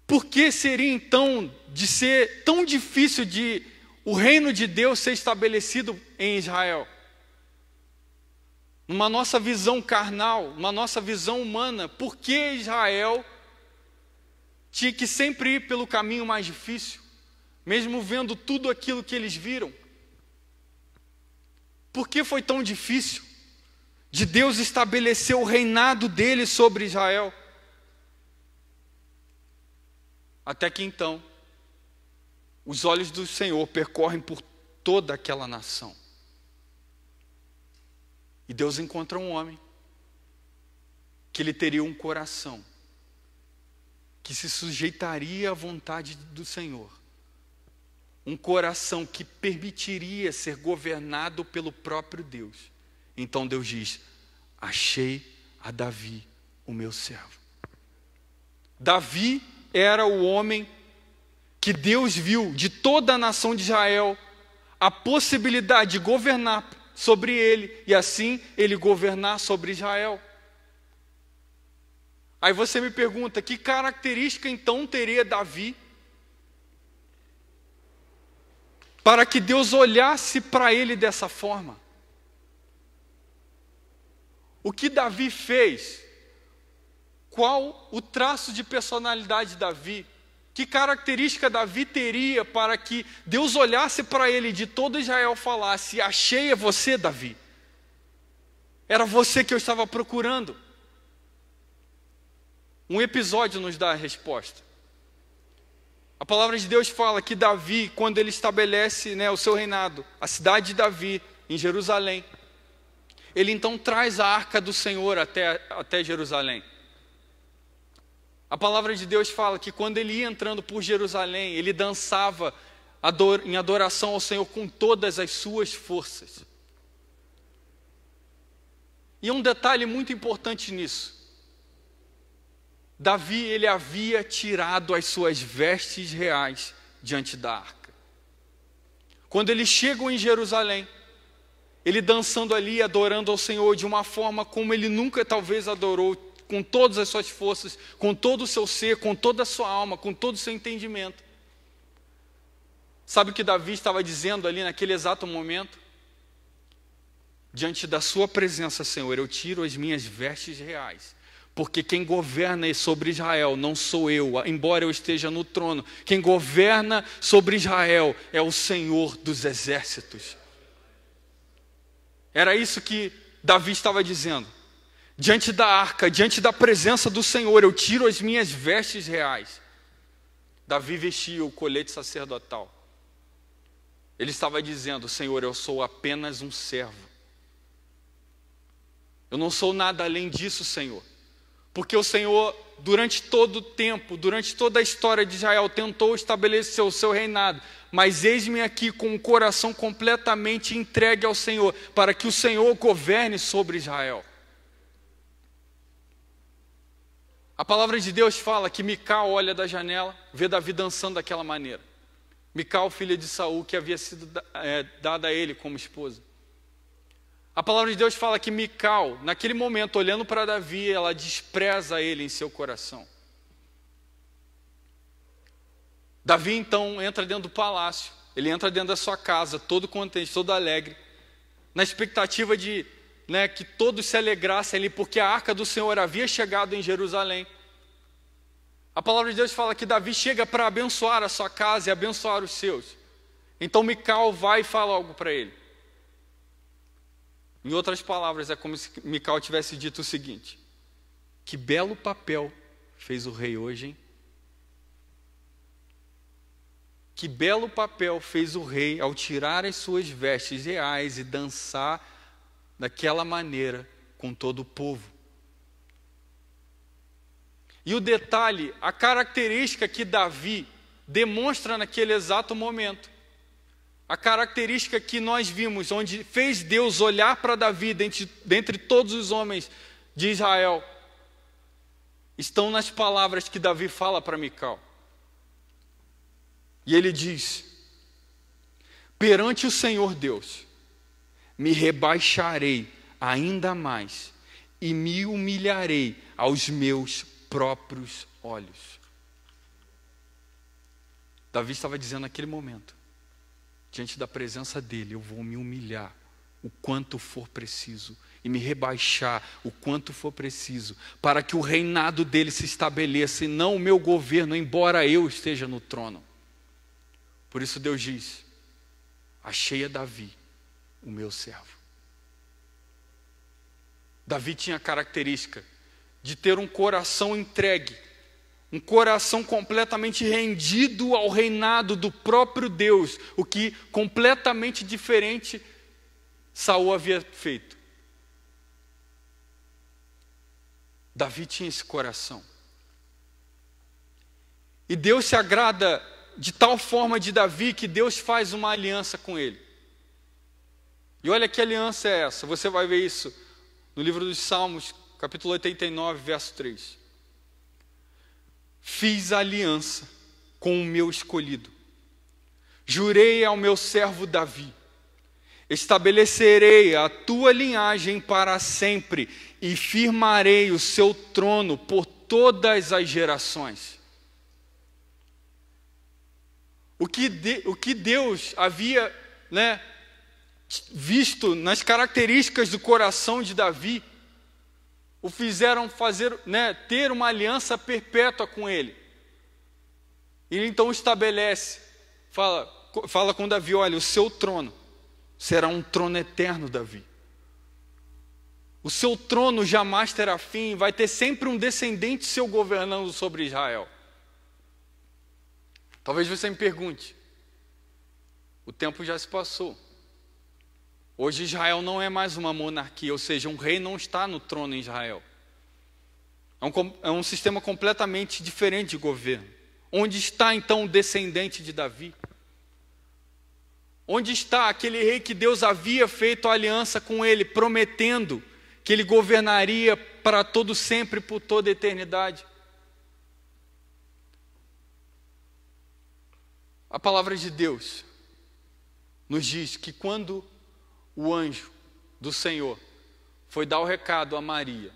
por que seria então de ser tão difícil de o reino de Deus ser estabelecido em Israel? Numa nossa visão carnal, numa nossa visão humana, por que Israel tinha que sempre ir pelo caminho mais difícil, mesmo vendo tudo aquilo que eles viram? Por que foi tão difícil de Deus estabelecer o reinado dele sobre Israel? Até que então, os olhos do Senhor percorrem por toda aquela nação. E Deus encontra um homem que ele teria um coração que se sujeitaria à vontade do Senhor. Um coração que permitiria ser governado pelo próprio Deus. Então Deus diz: achei a Davi, o meu servo. Davi era o homem que Deus viu de toda a nação de Israel a possibilidade de governar sobre ele e assim ele governar sobre Israel. Aí você me pergunta, que característica então teria Davi para que Deus olhasse para ele dessa forma? O que Davi fez? Qual o traço de personalidade de Davi? Que característica Davi teria para que Deus olhasse para ele de todo Israel e falasse: achei é você, Davi. Era você que eu estava procurando. Um episódio nos dá a resposta. A palavra de Deus fala que Davi, quando ele estabelece, o seu reinado, a cidade de Davi, em Jerusalém, ele então traz a arca do Senhor até Jerusalém. A palavra de Deus fala que quando ele ia entrando por Jerusalém, ele dançava em adoração ao Senhor com todas as suas forças. E um detalhe muito importante nisso: Davi, ele havia tirado as suas vestes reais diante da arca. Quando eles chegam em Jerusalém, ele dançando ali, adorando ao Senhor de uma forma como ele nunca talvez adorou, com todas as suas forças, com todo o seu ser, com toda a sua alma, com todo o seu entendimento. Sabe o que Davi estava dizendo ali naquele exato momento? Diante da sua presença, Senhor, eu tiro as minhas vestes reais, porque quem governa sobre Israel não sou eu, embora eu esteja no trono. Quem governa sobre Israel é o Senhor dos exércitos. Era isso que Davi estava dizendo. Diante da arca, diante da presença do Senhor, eu tiro as minhas vestes reais. Davi vestia o colete sacerdotal. Ele estava dizendo: Senhor, eu sou apenas um servo. Eu não sou nada além disso, Senhor. Porque o Senhor, durante todo o tempo, durante toda a história de Israel, tentou estabelecer o seu reinado. Mas eis-me aqui com o coração completamente entregue ao Senhor, para que o Senhor governe sobre Israel. A palavra de Deus fala que Mical olha da janela, vê Davi dançando daquela maneira. Mical, filha de Saul, que havia sido dada a ele como esposa. A palavra de Deus fala que Mical, naquele momento, olhando para Davi, ela despreza ele em seu coração. Davi então entra dentro do palácio, ele entra dentro da sua casa, todo contente, todo alegre, na expectativa de que todos se alegrassem ali, porque a arca do Senhor havia chegado em Jerusalém. A palavra de Deus fala que Davi chega para abençoar a sua casa e abençoar os seus. Então Mical vai e fala algo para ele. Em outras palavras, é como se Mical tivesse dito o seguinte: que belo papel fez o rei hoje, hein? Que belo papel fez o rei ao tirar as suas vestes reais e dançar daquela maneira com todo o povo. E o detalhe, a característica que Davi demonstra naquele exato momento, a característica que nós vimos, onde fez Deus olhar para Davi dentre todos os homens de Israel, estão nas palavras que Davi fala para Mical. E ele diz: perante o Senhor Deus, me rebaixarei ainda mais e me humilharei aos meus próprios olhos. Davi estava dizendo naquele momento, diante da presença dele, eu vou me humilhar o quanto for preciso e me rebaixar o quanto for preciso, para que o reinado dele se estabeleça e não o meu governo, embora eu esteja no trono. Por isso Deus diz: achei a Davi, o meu servo. Davi tinha a característica de ter um coração entregue, um coração completamente rendido ao reinado do próprio Deus, o que completamente diferente Saul havia feito. Davi tinha esse coração. E Deus se agrada de tal forma de Davi que Deus faz uma aliança com ele. E olha que aliança é essa, você vai ver isso no livro dos Salmos, capítulo 89, verso 3. Fiz aliança com o meu escolhido, jurei ao meu servo Davi, estabelecerei a tua linhagem para sempre e firmarei o seu trono por todas as gerações. O que Deus havia, visto nas características do coração de Davi, o fizeram ter uma aliança perpétua com ele. Ele então estabelece, fala com Davi, olha, o seu trono será um trono eterno, Davi. O seu trono jamais terá fim, vai ter sempre um descendente seu governando sobre Israel. Talvez você me pergunte, o tempo já se passou. Hoje Israel não é mais uma monarquia, ou seja, um rei não está no trono em Israel. É um sistema completamente diferente de governo. Onde está então o descendente de Davi? Onde está aquele rei que Deus havia feito aliança com ele, prometendo que ele governaria para todo sempre, por toda a eternidade? A palavra de Deus nos diz que quando o anjo do Senhor foi dar o recado a Maria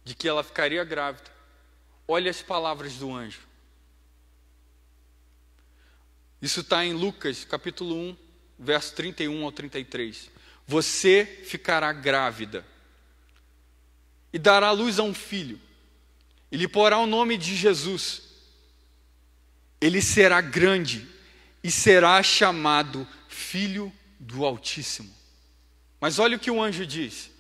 de que ela ficaria grávida, olha as palavras do anjo. Isso está em Lucas, capítulo 1, verso 31 ao 33. Você ficará grávida e dará à luz a um filho, e lhe porá o nome de Jesus. Ele será grande e será chamado Filho do Altíssimo. Mas olha o que o anjo diz: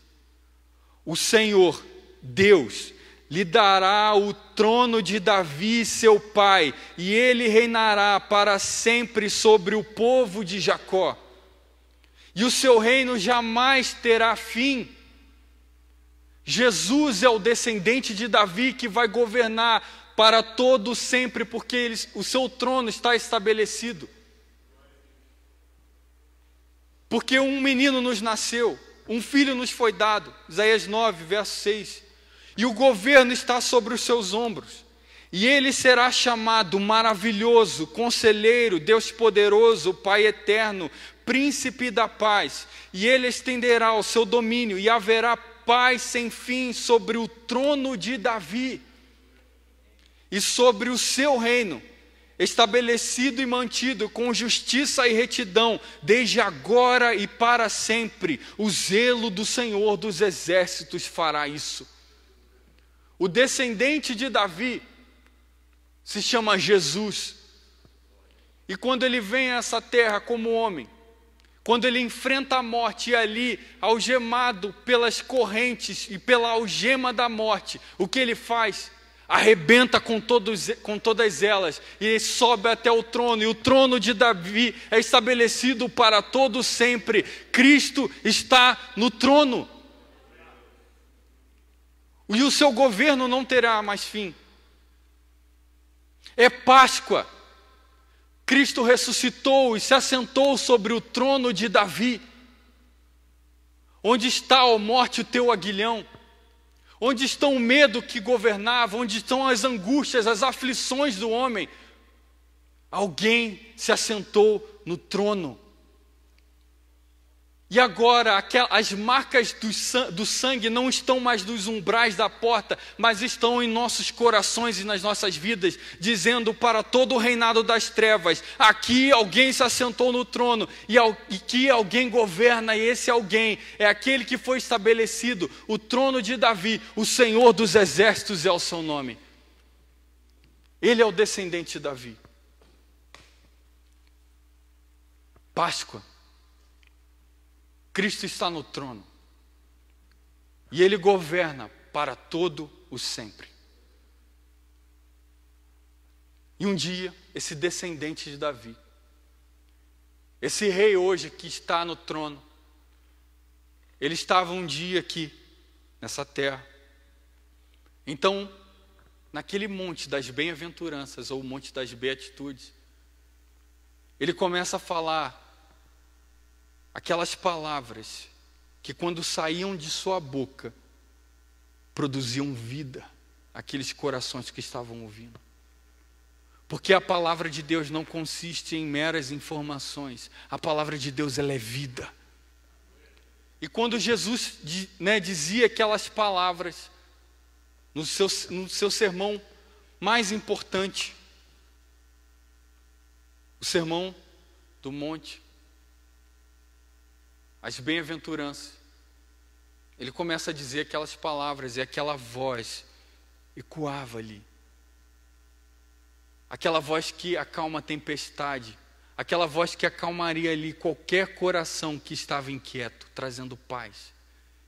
o Senhor, Deus, lhe dará o trono de Davi, seu pai, e ele reinará para sempre sobre o povo de Jacó. E o seu reino jamais terá fim. Jesus é o descendente de Davi que vai governar para todo sempre, porque o seu trono está estabelecido. Porque um menino nos nasceu, um filho nos foi dado, Isaías 9, verso 6. E o governo está sobre os seus ombros. E ele será chamado Maravilhoso, Conselheiro, Deus Poderoso, Pai Eterno, Príncipe da Paz. E ele estenderá o seu domínio e haverá paz sem fim sobre o trono de Davi e sobre o seu reino, estabelecido e mantido com justiça e retidão, desde agora e para sempre. O zelo do Senhor dos Exércitos fará isso. O descendente de Davi se chama Jesus. E quando ele vem a essa terra como homem, quando ele enfrenta a morte e ali, algemado pelas correntes e pela algema da morte, o que ele faz? Arrebenta com todas elas e sobe até o trono, e o trono de Davi é estabelecido para todo sempre. Cristo está no trono e o seu governo não terá mais fim. É Páscoa. Cristo ressuscitou e se assentou sobre o trono de Davi. Onde está, ó morte, o teu aguilhão? Onde está o medo que governava? Onde estão as angústias, as aflições do homem? Alguém se assentou no trono. E agora as marcas do sangue não estão mais nos umbrais da porta, mas estão em nossos corações e nas nossas vidas, dizendo para todo o reinado das trevas: aqui alguém se assentou no trono, e aqui alguém governa, e esse alguém é aquele que foi estabelecido, o trono de Davi. O Senhor dos Exércitos é o seu nome. Ele é o descendente de Davi. Páscoa. Cristo está no trono e Ele governa para todo o sempre. E um dia, esse descendente de Davi, esse rei hoje que está no trono, ele estava um dia aqui, nessa terra. Então, naquele monte das bem-aventuranças, ou monte das beatitudes, ele começa a falar aquelas palavras que quando saíam de sua boca, produziam vida àqueles corações que estavam ouvindo. Porque a palavra de Deus não consiste em meras informações. A palavra de Deus, ela é vida. E quando Jesus dizia aquelas palavras, no seu sermão mais importante, o sermão do monte, as bem-aventuranças, ele começa a dizer aquelas palavras e aquela voz ecoava ali. Aquela voz que acalma a tempestade, aquela voz que acalmaria ali qualquer coração que estava inquieto, trazendo paz.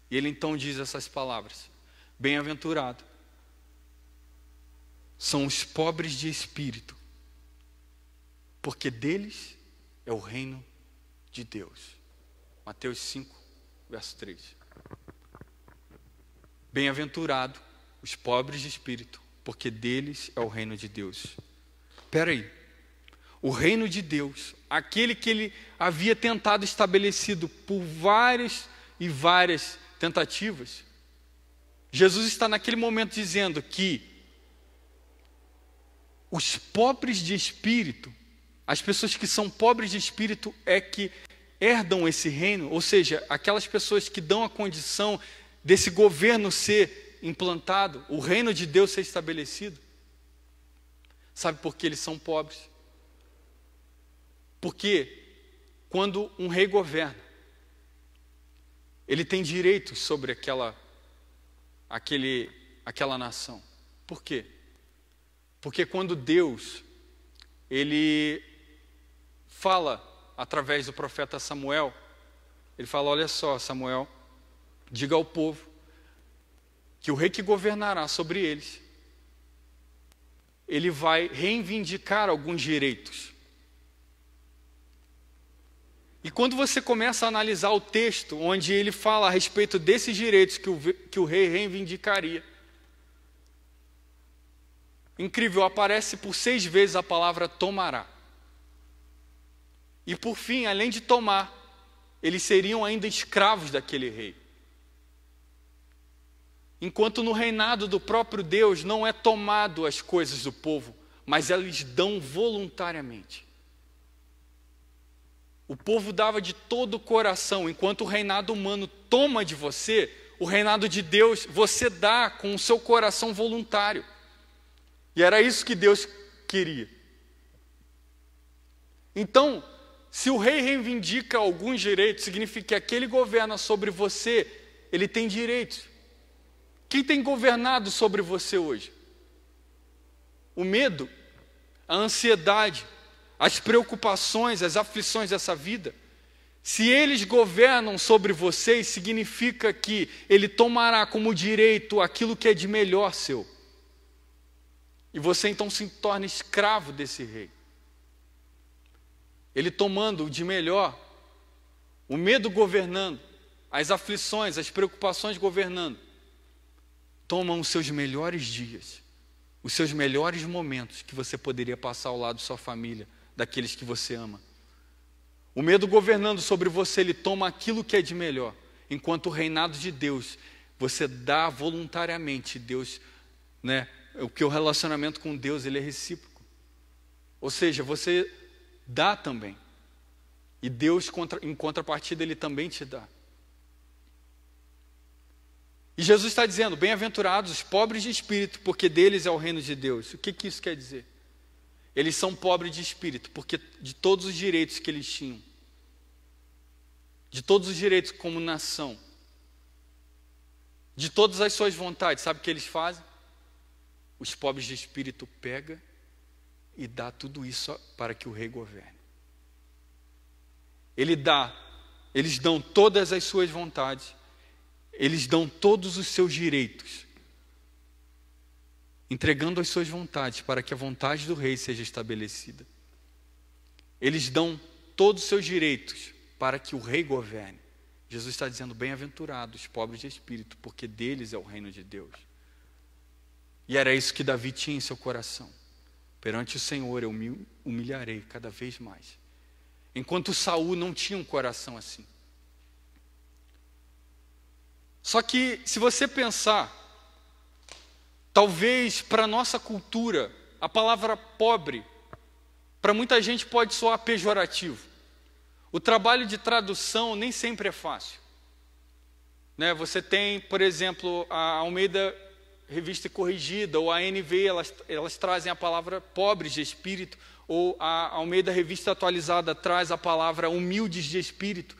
E ele então diz essas palavras: bem-aventurado são os pobres de espírito, porque deles é o reino de Deus. Mateus 5, verso 3. Bem-aventurado os pobres de espírito, porque deles é o reino de Deus. Espera aí, o reino de Deus, aquele que ele havia tentado estabelecido por várias e várias tentativas, Jesus está naquele momento dizendo que os pobres de espírito, as pessoas que são pobres de espírito é que herdam esse reino, ou seja, aquelas pessoas que dão a condição desse governo ser implantado, o reino de Deus ser estabelecido. Sabe por que eles são pobres? Porque quando um rei governa, ele tem direitos sobre aquela nação. Por quê? Porque quando Deus, ele fala através do profeta Samuel, ele fala: olha só, Samuel, diga ao povo que o rei que governará sobre eles, ele vai reivindicar alguns direitos. E quando você começa a analisar o texto, onde ele fala a respeito desses direitos que o rei reivindicaria, incrível, aparece por 6 vezes a palavra tomará. E por fim, além de tomar, eles seriam ainda escravos daquele rei. Enquanto no reinado do próprio Deus não é tomado as coisas do povo, mas eles dão voluntariamente. O povo dava de todo o coração, enquanto o reinado humano toma de você, o reinado de Deus você dá com o seu coração voluntário. E era isso que Deus queria. Então, se o rei reivindica alguns direitos, significa que aquele governa sobre você, ele tem direitos. Quem tem governado sobre você hoje? O medo, a ansiedade, as preocupações, as aflições dessa vida. Se eles governam sobre vocês, significa que ele tomará como direito aquilo que é de melhor seu. E você então se torna escravo desse rei. Ele tomando o de melhor, o medo governando, as aflições, as preocupações governando, tomam os seus melhores dias, os seus melhores momentos que você poderia passar ao lado da sua família, daqueles que você ama. O medo governando sobre você, ele toma aquilo que é de melhor, enquanto o reinado de Deus, você dá voluntariamente. Deus, o relacionamento com Deus, ele é recíproco. Ou seja, você dá também. E Deus, em contrapartida, ele também te dá. E Jesus está dizendo: bem-aventurados os pobres de espírito, porque deles é o reino de Deus. O que isso quer dizer? Eles são pobres de espírito, porque de todos os direitos que eles tinham, de todos os direitos como nação, de todas as suas vontades, sabe o que eles fazem? Os pobres de espírito pegam e dá tudo isso para que o rei governe. Eles dão todas as suas vontades, eles dão todos os seus direitos entregando as suas vontades para que a vontade do rei seja estabelecida. Eles dão todos os seus direitos para que o rei governe. Jesus está dizendo, bem-aventurados os pobres de espírito, porque deles é o reino de Deus. E era isso que Davi tinha em seu coração. Perante o Senhor eu me humilharei cada vez mais. Enquanto Saul não tinha um coração assim. Só que, se você pensar, talvez para a nossa cultura, a palavra pobre, para muita gente pode soar pejorativo. O trabalho de tradução nem sempre é fácil. Né? Você tem, por exemplo, a Almeida Revista Corrigida, ou a NVI, elas trazem a palavra pobres de espírito, ou a Almeida Revista Atualizada traz a palavra humildes de espírito.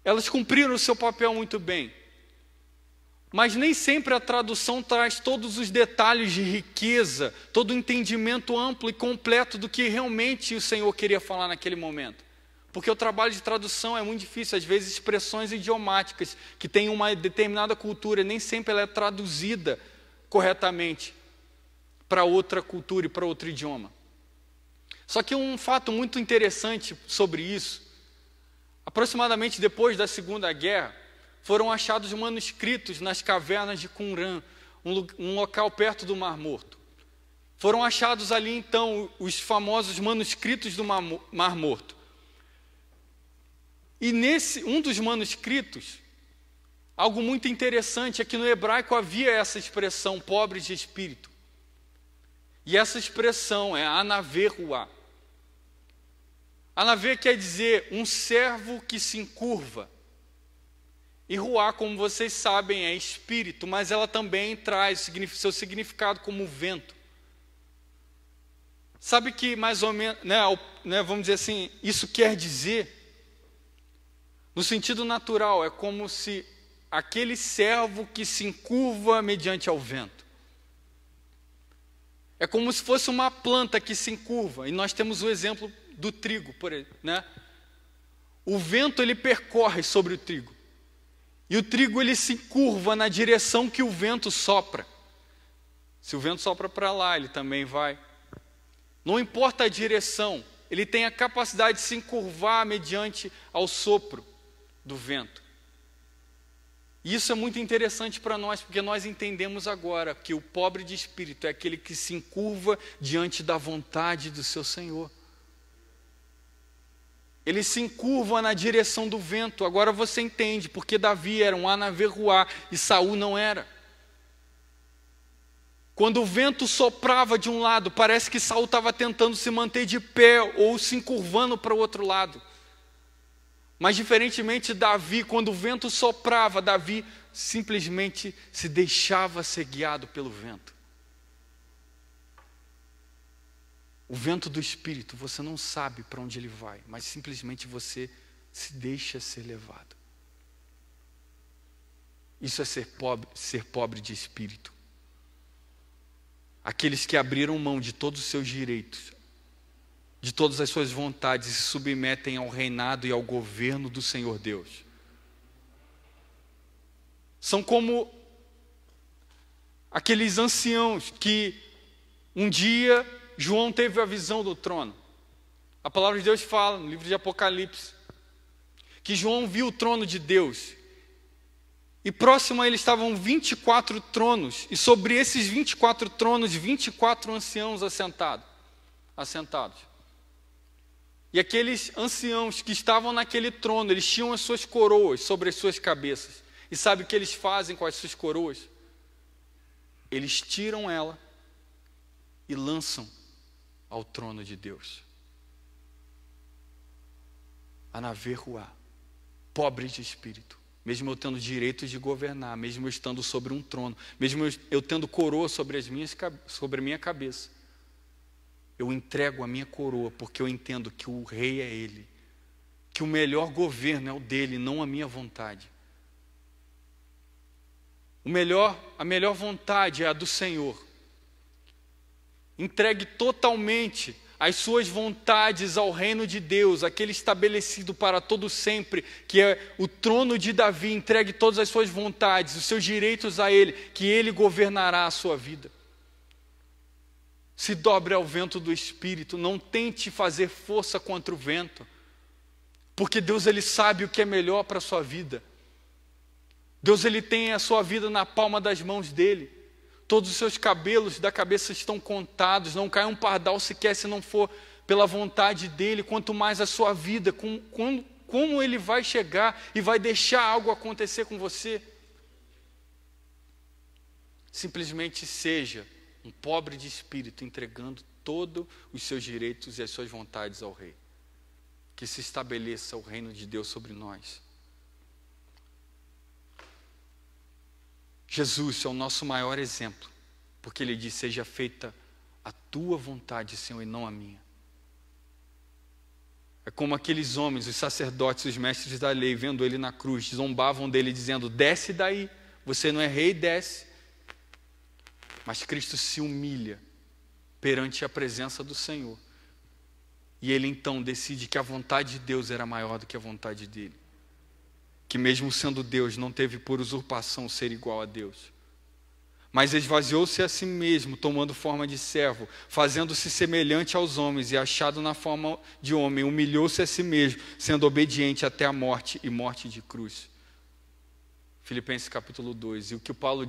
Elas cumpriram o seu papel muito bem. Mas nem sempre a tradução traz todos os detalhes de riqueza, todo o entendimento amplo e completo do que realmente o Senhor queria falar naquele momento. Porque o trabalho de tradução é muito difícil, às vezes expressões idiomáticas que têm uma determinada cultura, nem sempre ela é traduzida corretamente para outra cultura e para outro idioma. Só que um fato muito interessante sobre isso, aproximadamente depois da Segunda Guerra, foram achados manuscritos nas cavernas de Qumran, um local perto do Mar Morto. Foram achados ali, então, os famosos manuscritos do Mar Morto. E nesse, um dos manuscritos, algo muito interessante é que no hebraico havia essa expressão, pobres de espírito. E essa expressão é anaveruá. Anavé quer dizer um servo que se encurva. E ruá, como vocês sabem, é espírito, mas ela também traz seu significado como vento. Sabe que mais ou menos, vamos dizer assim, isso quer dizer, no sentido natural, é como se aquele servo que se encurva mediante ao vento. É como se fosse uma planta que se encurva, e nós temos o exemplo do trigo, por exemplo, né? O vento ele percorre sobre o trigo. E o trigo ele se curva na direção que o vento sopra. Se o vento sopra para lá, ele também vai. Não importa a direção, ele tem a capacidade de se encurvar mediante ao sopro do vento. E isso é muito interessante para nós, porque nós entendemos agora que o pobre de espírito é aquele que se encurva diante da vontade do seu Senhor. Ele se encurva na direção do vento. Agora você entende porque Davi era um anaveruá e Saul não era. Quando o vento soprava de um lado, parece que Saul estava tentando se manter de pé ou se encurvando para o outro lado. Mas diferentemente de Davi, quando o vento soprava, Davi simplesmente se deixava ser guiado pelo vento. O vento do Espírito, você não sabe para onde ele vai, mas simplesmente você se deixa ser levado. Isso é ser pobre de espírito. Aqueles que abriram mão de todos os seus direitos, de todas as suas vontades e se submetem ao reinado e ao governo do Senhor Deus. São como aqueles anciãos que um dia João teve a visão do trono. A palavra de Deus fala no livro de Apocalipse que João viu o trono de Deus. E próximo a ele estavam 24 tronos. E sobre esses 24 tronos, 24 anciãos assentados. E aqueles anciãos que estavam naquele trono, eles tinham as suas coroas sobre as suas cabeças. E sabe o que eles fazem com as suas coroas? Eles tiram ela e lançam ao trono de Deus. Anaveruá, pobre de espírito, mesmo eu tendo direito de governar, mesmo eu estando sobre um trono, mesmo eu tendo coroa sobre a minha cabeça, eu entrego a minha coroa, porque eu entendo que o rei é ele, que o melhor governo é o dele, não a minha vontade. A melhor vontade é a do Senhor. Entregue totalmente as suas vontades ao reino de Deus, aquele estabelecido para todo sempre, que é o trono de Davi, entregue todas as suas vontades, os seus direitos a Ele, que Ele governará a sua vida. Se dobre ao vento do Espírito, não tente fazer força contra o vento, porque Deus Ele sabe o que é melhor para a sua vida. Deus Ele tem a sua vida na palma das mãos dEle. Todos os seus cabelos da cabeça estão contados, não cai um pardal sequer se não for pela vontade dEle, quanto mais a sua vida, como Ele vai chegar e vai deixar algo acontecer com você. Simplesmente seja um pobre de espírito, entregando todos os seus direitos e as suas vontades ao Rei. Que se estabeleça o reino de Deus sobre nós. Jesus é o nosso maior exemplo, porque Ele diz: seja feita a tua vontade, Senhor, e não a minha. É como aqueles homens, os sacerdotes, os mestres da lei, vendo Ele na cruz, zombavam dele, dizendo: desce daí, você não é rei, desce. Mas Cristo se humilha perante a presença do Senhor, e Ele então decide que a vontade de Deus era maior do que a vontade dele. Que mesmo sendo Deus, não teve por usurpação ser igual a Deus, mas esvaziou-se a si mesmo, tomando forma de servo, fazendo-se semelhante aos homens, e achado na forma de homem, humilhou-se a si mesmo, sendo obediente até a morte, e morte de cruz. Filipenses capítulo 2. E o que Paulo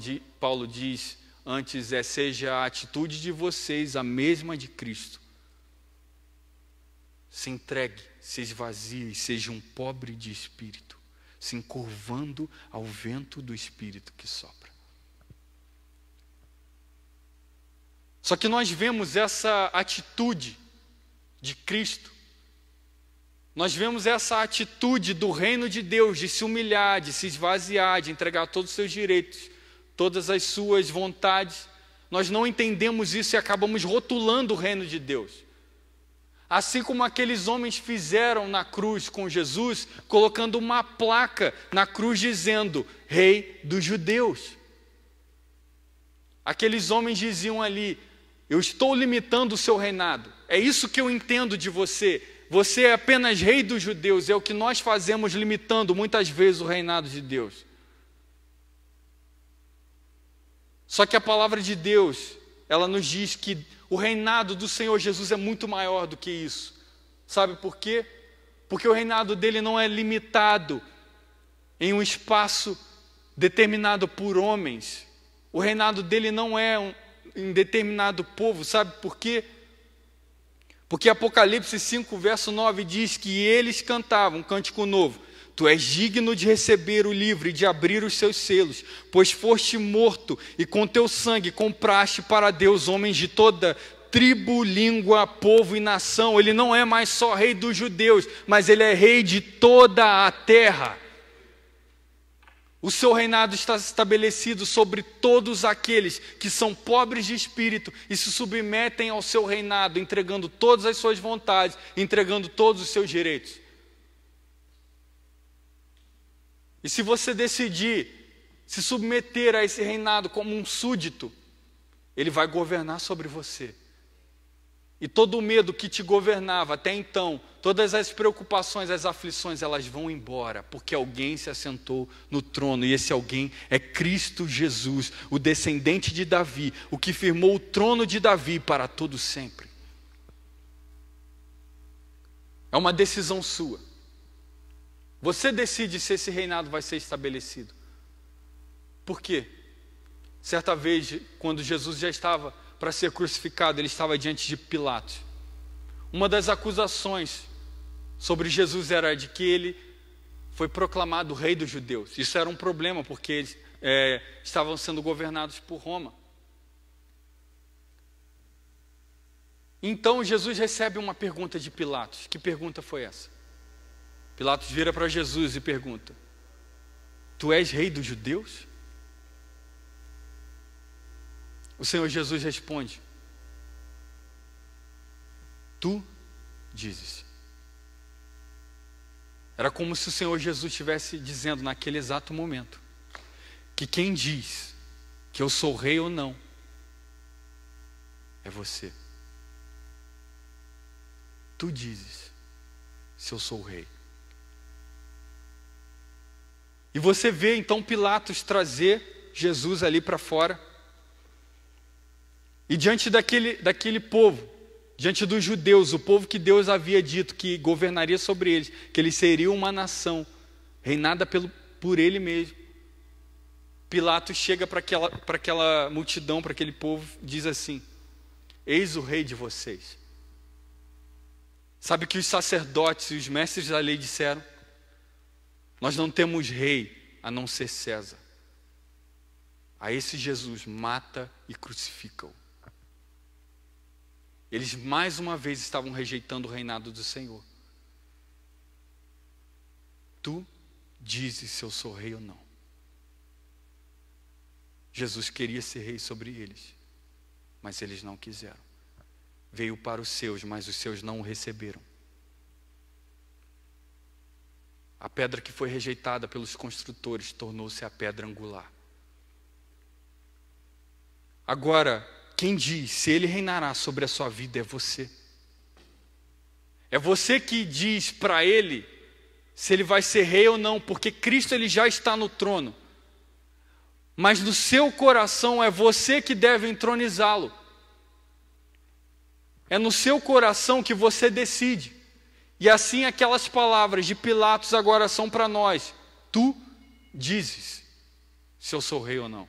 diz antes é: seja a atitude de vocês a mesma de Cristo. Se entregue, se esvazie, seja um pobre de espírito, se encurvando ao vento do Espírito que sopra. Só que nós vemos essa atitude de Cristo, nós vemos essa atitude do reino de Deus, de se humilhar, de se esvaziar, de entregar todos os seus direitos, todas as suas vontades. Nós não entendemos isso e acabamos rotulando o reino de Deus. Assim como aqueles homens fizeram na cruz com Jesus, colocando uma placa na cruz dizendo: Rei dos Judeus. Aqueles homens diziam ali: eu estou limitando o seu reinado. É isso que eu entendo de você. Você é apenas rei dos judeus. É o que nós fazemos, limitando muitas vezes o reinado de Deus. Só que a palavra de Deus, ela nos diz que o reinado do Senhor Jesus é muito maior do que isso. Sabe por quê? Porque o reinado dele não é limitado em um espaço determinado por homens. O reinado dele não é em determinado povo. Sabe por quê? Porque Apocalipse 5, verso 9 diz que eles cantavam um cântico novo: Tu és digno de receber o livro e de abrir os seus selos, pois foste morto e com teu sangue compraste para Deus homens de toda tribo, língua, povo e nação. Ele não é mais só rei dos judeus, mas ele é rei de toda a terra. O seu reinado está estabelecido sobre todos aqueles que são pobres de espírito e se submetem ao seu reinado, entregando todas as suas vontades, entregando todos os seus direitos. E se você decidir se submeter a esse reinado como um súdito, ele vai governar sobre você. E todo o medo que te governava até então, todas as preocupações, as aflições, elas vão embora, porque alguém se assentou no trono, e esse alguém é Cristo Jesus, o descendente de Davi, o que firmou o trono de Davi para todo sempre. É uma decisão sua. Você decide se esse reinado vai ser estabelecido. Por quê? Certa vez, quando Jesus já estava para ser crucificado, ele estava diante de Pilatos. Uma das acusações sobre Jesus era de que ele foi proclamado rei dos judeus. Isso era um problema, porque eles estavam sendo governados por Roma. Então Jesus recebe uma pergunta de Pilatos. Que pergunta foi essa? Pilatos vira para Jesus e pergunta: Tu és rei dos judeus? O Senhor Jesus responde: Tu dizes. Era como se o Senhor Jesus estivesse dizendo naquele exato momento que quem diz que eu sou rei ou não é você. tu dizes se eu sou o rei. E você vê então Pilatos trazer Jesus ali para fora. E diante daquele povo, diante dos judeus, o povo que Deus havia dito que governaria sobre eles, que eles seriam uma nação reinada por ele mesmo. Pilatos chega para aquela multidão, para aquele povo, diz assim: eis o rei de vocês. Sabe o que os sacerdotes e os mestres da lei disseram? Nós não temos rei a não ser César. A esse Jesus mata e crucifica-o. Eles mais uma vez estavam rejeitando o reinado do Senhor. Tu dizes se eu sou rei ou não. Jesus queria ser rei sobre eles, mas eles não quiseram. Veio para os seus, mas os seus não o receberam. A pedra que foi rejeitada pelos construtores tornou-se a pedra angular. Agora, quem diz se ele reinará sobre a sua vida é você. É você que diz para ele se ele vai ser rei ou não, porque Cristo ele já está no trono. Mas no seu coração é você que deve entronizá-lo. É no seu coração que você decide. E assim aquelas palavras de Pilatos agora são para nós. Tu dizes se eu sou rei ou não.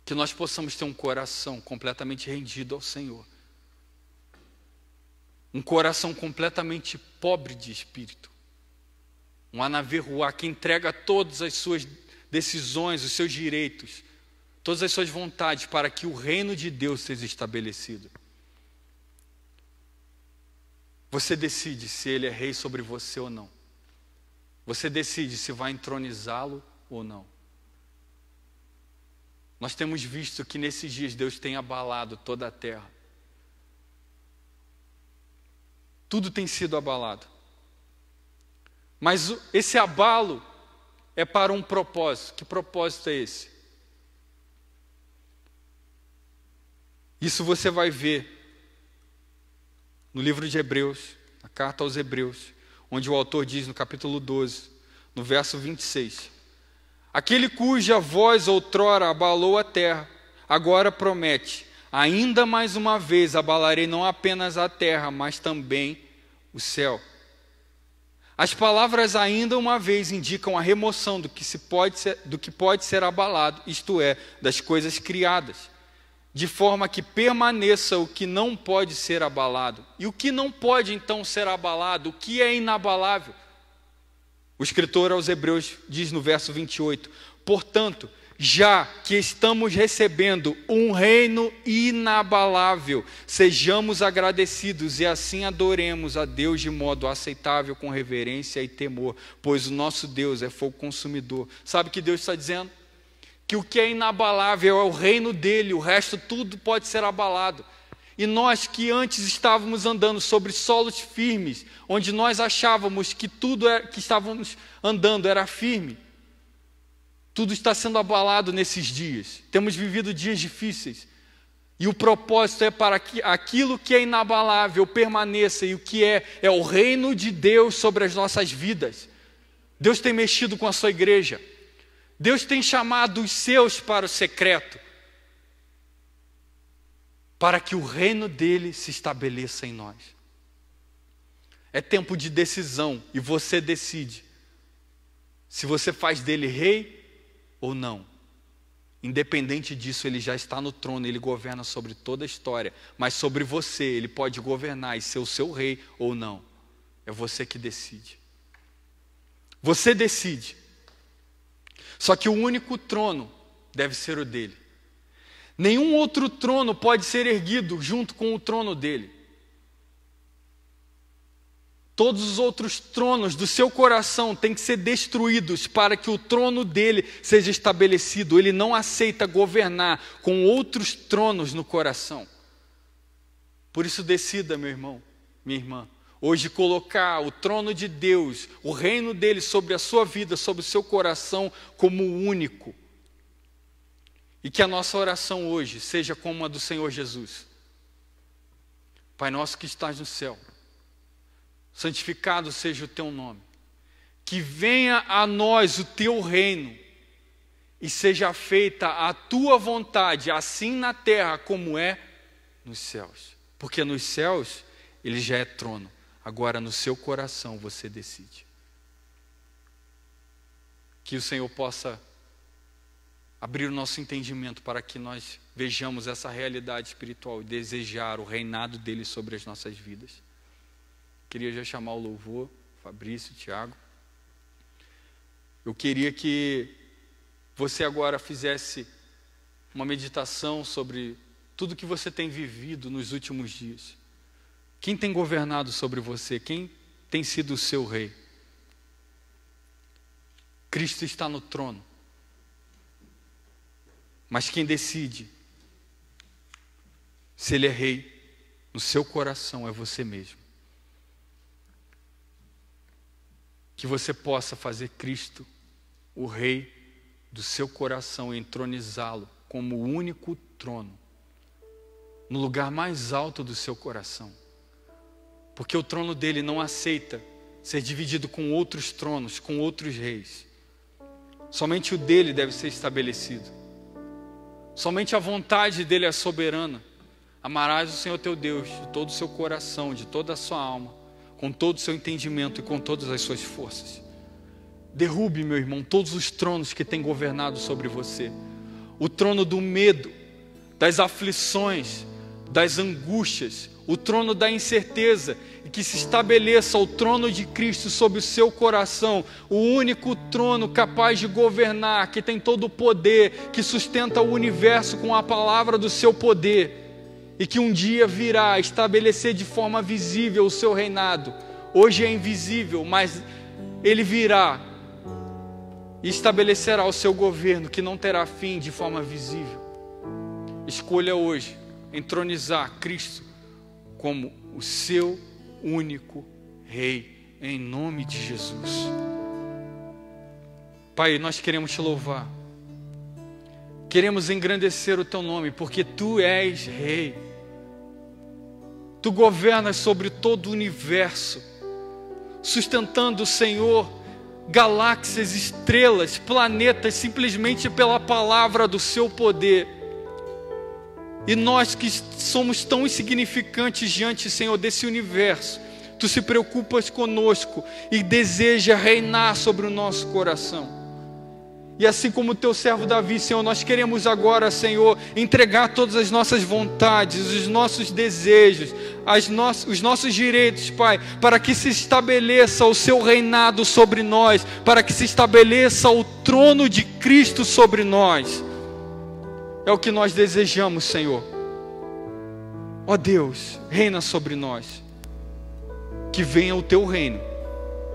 Que nós possamos ter um coração completamente rendido ao Senhor. Um coração completamente pobre de espírito. Um anaverruá que entrega todas as suas decisões, os seus direitos, todas as suas vontades para que o reino de Deus seja estabelecido. Você decide se ele é rei sobre você ou não. Você decide se vai entronizá-lo ou não. Nós temos visto que nesses dias Deus tem abalado toda a terra. Tudo tem sido abalado. Mas esse abalo é para um propósito. Que propósito é esse? Isso você vai ver no livro de Hebreus, na carta aos Hebreus, onde o autor diz no capítulo 12, no verso 26: aquele cuja voz outrora abalou a terra, agora promete: ainda mais uma vez abalarei não apenas a terra, mas também o céu. As palavras ainda uma vez indicam a remoção do que pode ser abalado, isto é, das coisas criadas, de forma que permaneça o que não pode ser abalado. E o que não pode então ser abalado? O que é inabalável? O escritor aos Hebreus diz no verso 28, portanto, já que estamos recebendo um reino inabalável, sejamos agradecidos e assim adoremos a Deus de modo aceitável, com reverência e temor, pois o nosso Deus é fogo consumidor. Sabe o que Deus está dizendo? Que o que é inabalável é o reino dele, o resto tudo pode ser abalado. E nós que antes estávamos andando sobre solos firmes, onde nós achávamos que tudo que estávamos andando era firme, tudo está sendo abalado nesses dias. Temos vivido dias difíceis. E o propósito é para que aquilo que é inabalável permaneça. E o que é o reino de Deus sobre as nossas vidas. Deus tem mexido com a sua igreja. Deus tem chamado os seus para o secreto. Para que o reino dele se estabeleça em nós. É tempo de decisão. E você decide se você faz dele rei ou não. Independente disso, ele já está no trono, ele governa sobre toda a história, mas sobre você, ele pode governar e ser o seu rei ou não. É você que decide. Você decide. Só que o único trono deve ser o dele. Nenhum outro trono pode ser erguido junto com o trono dele. Todos os outros tronos do seu coração têm que ser destruídos para que o trono dele seja estabelecido. Ele não aceita governar com outros tronos no coração. Por isso decida, meu irmão, minha irmã, hoje colocar o trono de Deus, o reino dele sobre a sua vida, sobre o seu coração como o único. E que a nossa oração hoje seja como a do Senhor Jesus. Pai nosso que estás no céu, santificado seja o teu nome. Que venha a nós o teu reino e seja feita a tua vontade, assim na terra como é nos céus. Porque nos céus ele já é trono, agora no seu coração você decide. Que o Senhor possa abrir o nosso entendimento para que nós vejamos essa realidade espiritual e desejar o reinado dele sobre as nossas vidas. Queria já chamar o louvor, Fabrício, Tiago. Eu queria que você agora fizesse uma meditação sobre tudo que você tem vivido nos últimos dias. Quem tem governado sobre você? Quem tem sido o seu rei? Cristo está no trono. Mas quem decide se ele é rei no seu coração é você mesmo. Que você possa fazer Cristo o rei do seu coração e entronizá-lo como o único trono, no lugar mais alto do seu coração. Porque o trono dele não aceita ser dividido com outros tronos, com outros reis. Somente o dele deve ser estabelecido. Somente a vontade dele é soberana. Amarás o Senhor teu Deus de todo o seu coração, de toda a sua alma, com todo o seu entendimento e com todas as suas forças. Derrube, meu irmão, todos os tronos que têm governado sobre você. O trono do medo, das aflições, das angústias, o trono da incerteza, e que se estabeleça o trono de Cristo sobre o seu coração, o único trono capaz de governar, que tem todo o poder, que sustenta o universo com a palavra do seu poder, e que um dia virá estabelecer de forma visível o seu reinado. Hoje é invisível, mas ele virá e estabelecerá o seu governo, que não terá fim, de forma visível. Escolha hoje entronizar Cristo como o seu único rei, em nome de Jesus. Pai, nós queremos te louvar, queremos engrandecer o teu nome, porque tu és rei. Tu governas sobre todo o universo, sustentando, Senhor, galáxias, estrelas, planetas, simplesmente pela palavra do seu poder. E nós que somos tão insignificantes diante, Senhor, desse universo, tu se preocupas conosco e deseja reinar sobre o nosso coração. E assim como o teu servo Davi, Senhor, nós queremos agora, Senhor, entregar todas as nossas vontades, os nossos desejos, os nossos direitos, Pai, para que se estabeleça o seu reinado sobre nós, para que se estabeleça o trono de Cristo sobre nós. É o que nós desejamos, Senhor. Ó Deus, reina sobre nós. Que venha o teu reino,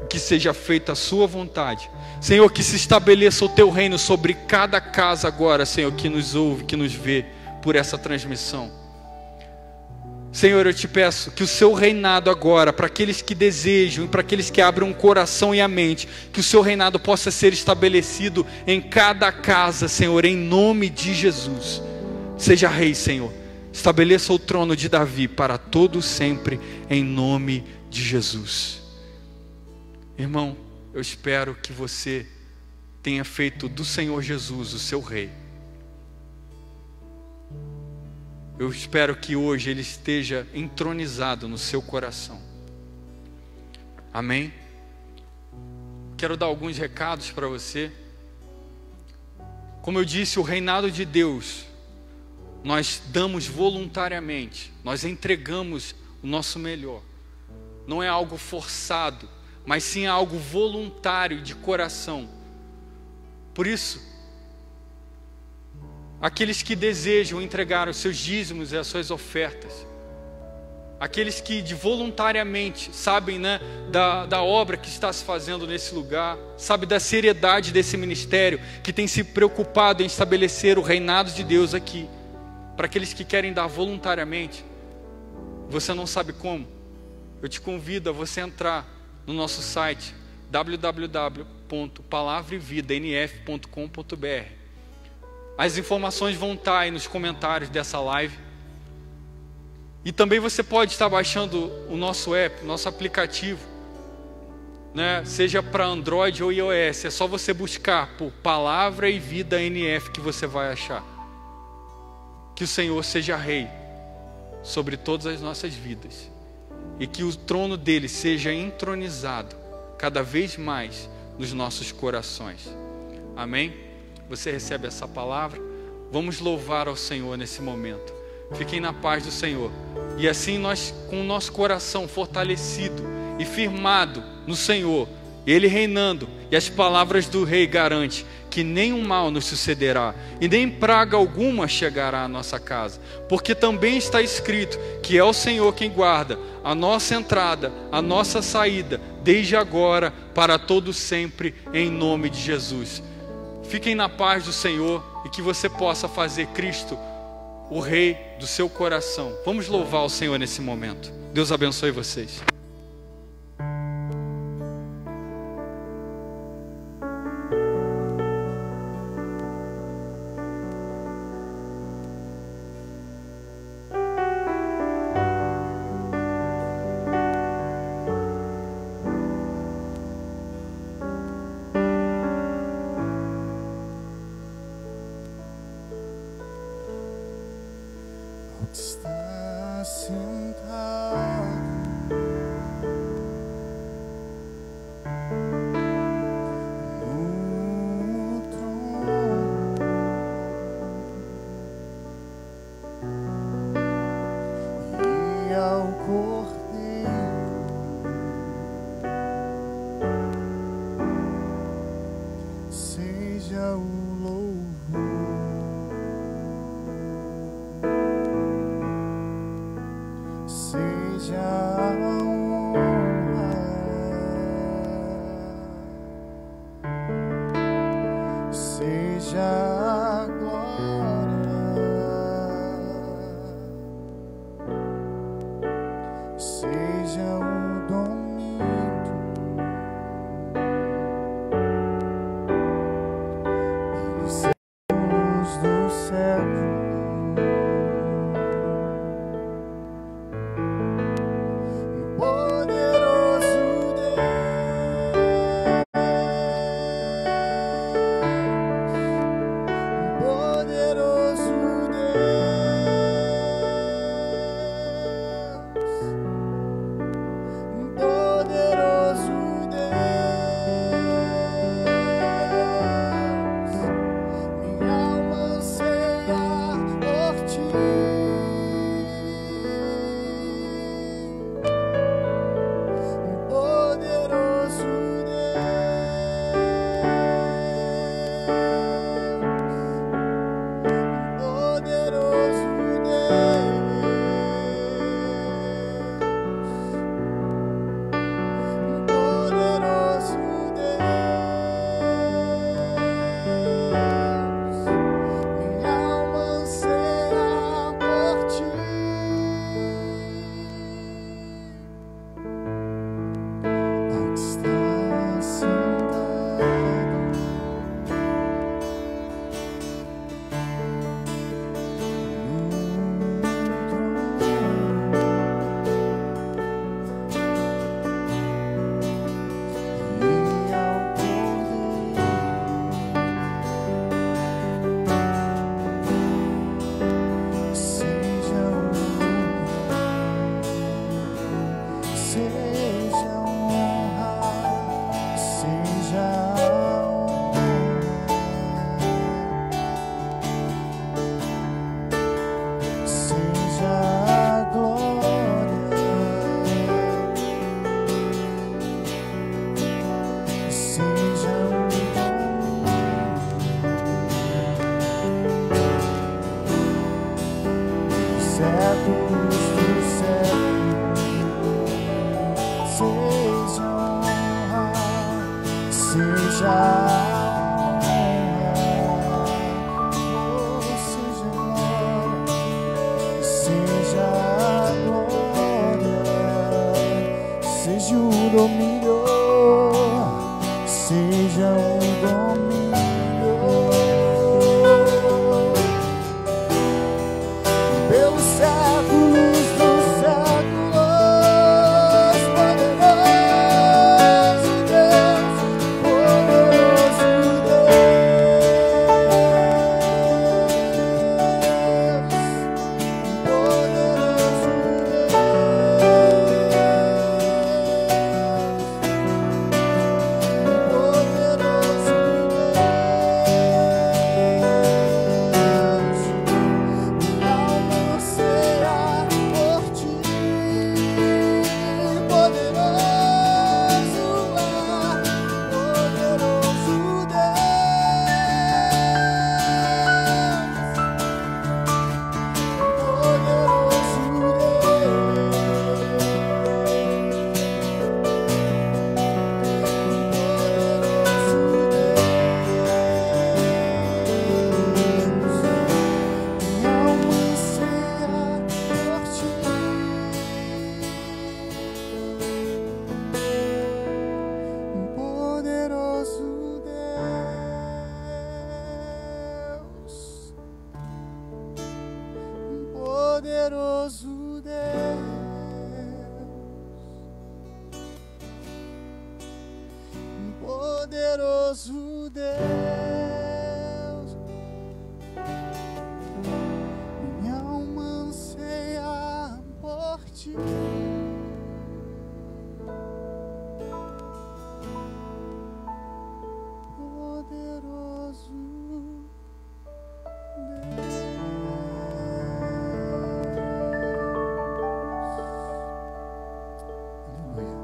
que seja feita a sua vontade. Senhor, que se estabeleça o teu reino sobre cada casa agora, Senhor, que nos ouve, que nos vê por essa transmissão. Senhor, eu te peço que o seu reinado agora, para aqueles que desejam e para aqueles que abrem o coração e a mente, que o seu reinado possa ser estabelecido em cada casa, Senhor, em nome de Jesus. Seja rei, Senhor. Estabeleça o trono de Davi para todo sempre, em nome de Jesus. Irmão, eu espero que você tenha feito do Senhor Jesus o seu rei. Eu espero que hoje ele esteja entronizado no seu coração. Amém? Quero dar alguns recados para você. Como eu disse, o reinado de Deus, nós damos voluntariamente, nós entregamos o nosso melhor. Não é algo forçado, mas sim algo voluntário de coração. Por isso, aqueles que desejam entregar os seus dízimos e as suas ofertas, aqueles que voluntariamente sabem, né, da obra que está se fazendo nesse lugar, sabe da seriedade desse ministério, que tem se preocupado em estabelecer o reinado de Deus aqui, para aqueles que querem dar voluntariamente, você não sabe como, eu te convido a você entrar no nosso site www.palavraevidanf.com.br. As informações vão estar aí nos comentários dessa live. E também você pode estar baixando o nosso app, nosso aplicativo, né? Seja para Android ou iOS. É só você buscar por Palavra e Vida NF que você vai achar. Que o Senhor seja Rei sobre todas as nossas vidas. E que o trono dele seja entronizado cada vez mais nos nossos corações. Amém? Você recebe essa palavra? Vamos louvar ao Senhor nesse momento. Fiquem na paz do Senhor. E assim nós, com o nosso coração fortalecido e firmado no Senhor, Ele reinando, e as palavras do Rei garantem que nenhum mal nos sucederá, e nem praga alguma chegará à nossa casa, porque também está escrito que é o Senhor quem guarda a nossa entrada, a nossa saída, desde agora para todo sempre, em nome de Jesus. Fiquem na paz do Senhor e que você possa fazer Cristo o Rei do seu coração. Vamos louvar o Senhor nesse momento. Deus abençoe vocês. Está sentado no trono e ao Cordeiro seja o louvor. Seja a honra, seja a glória, seja o domínio pelos séculos dos séculos. Pelos séculos dos poderoso Deus, minha alma anseia por ti. Poderoso Deus. Aleluia.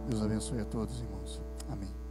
Deus abençoe a todos, irmãos. Amém.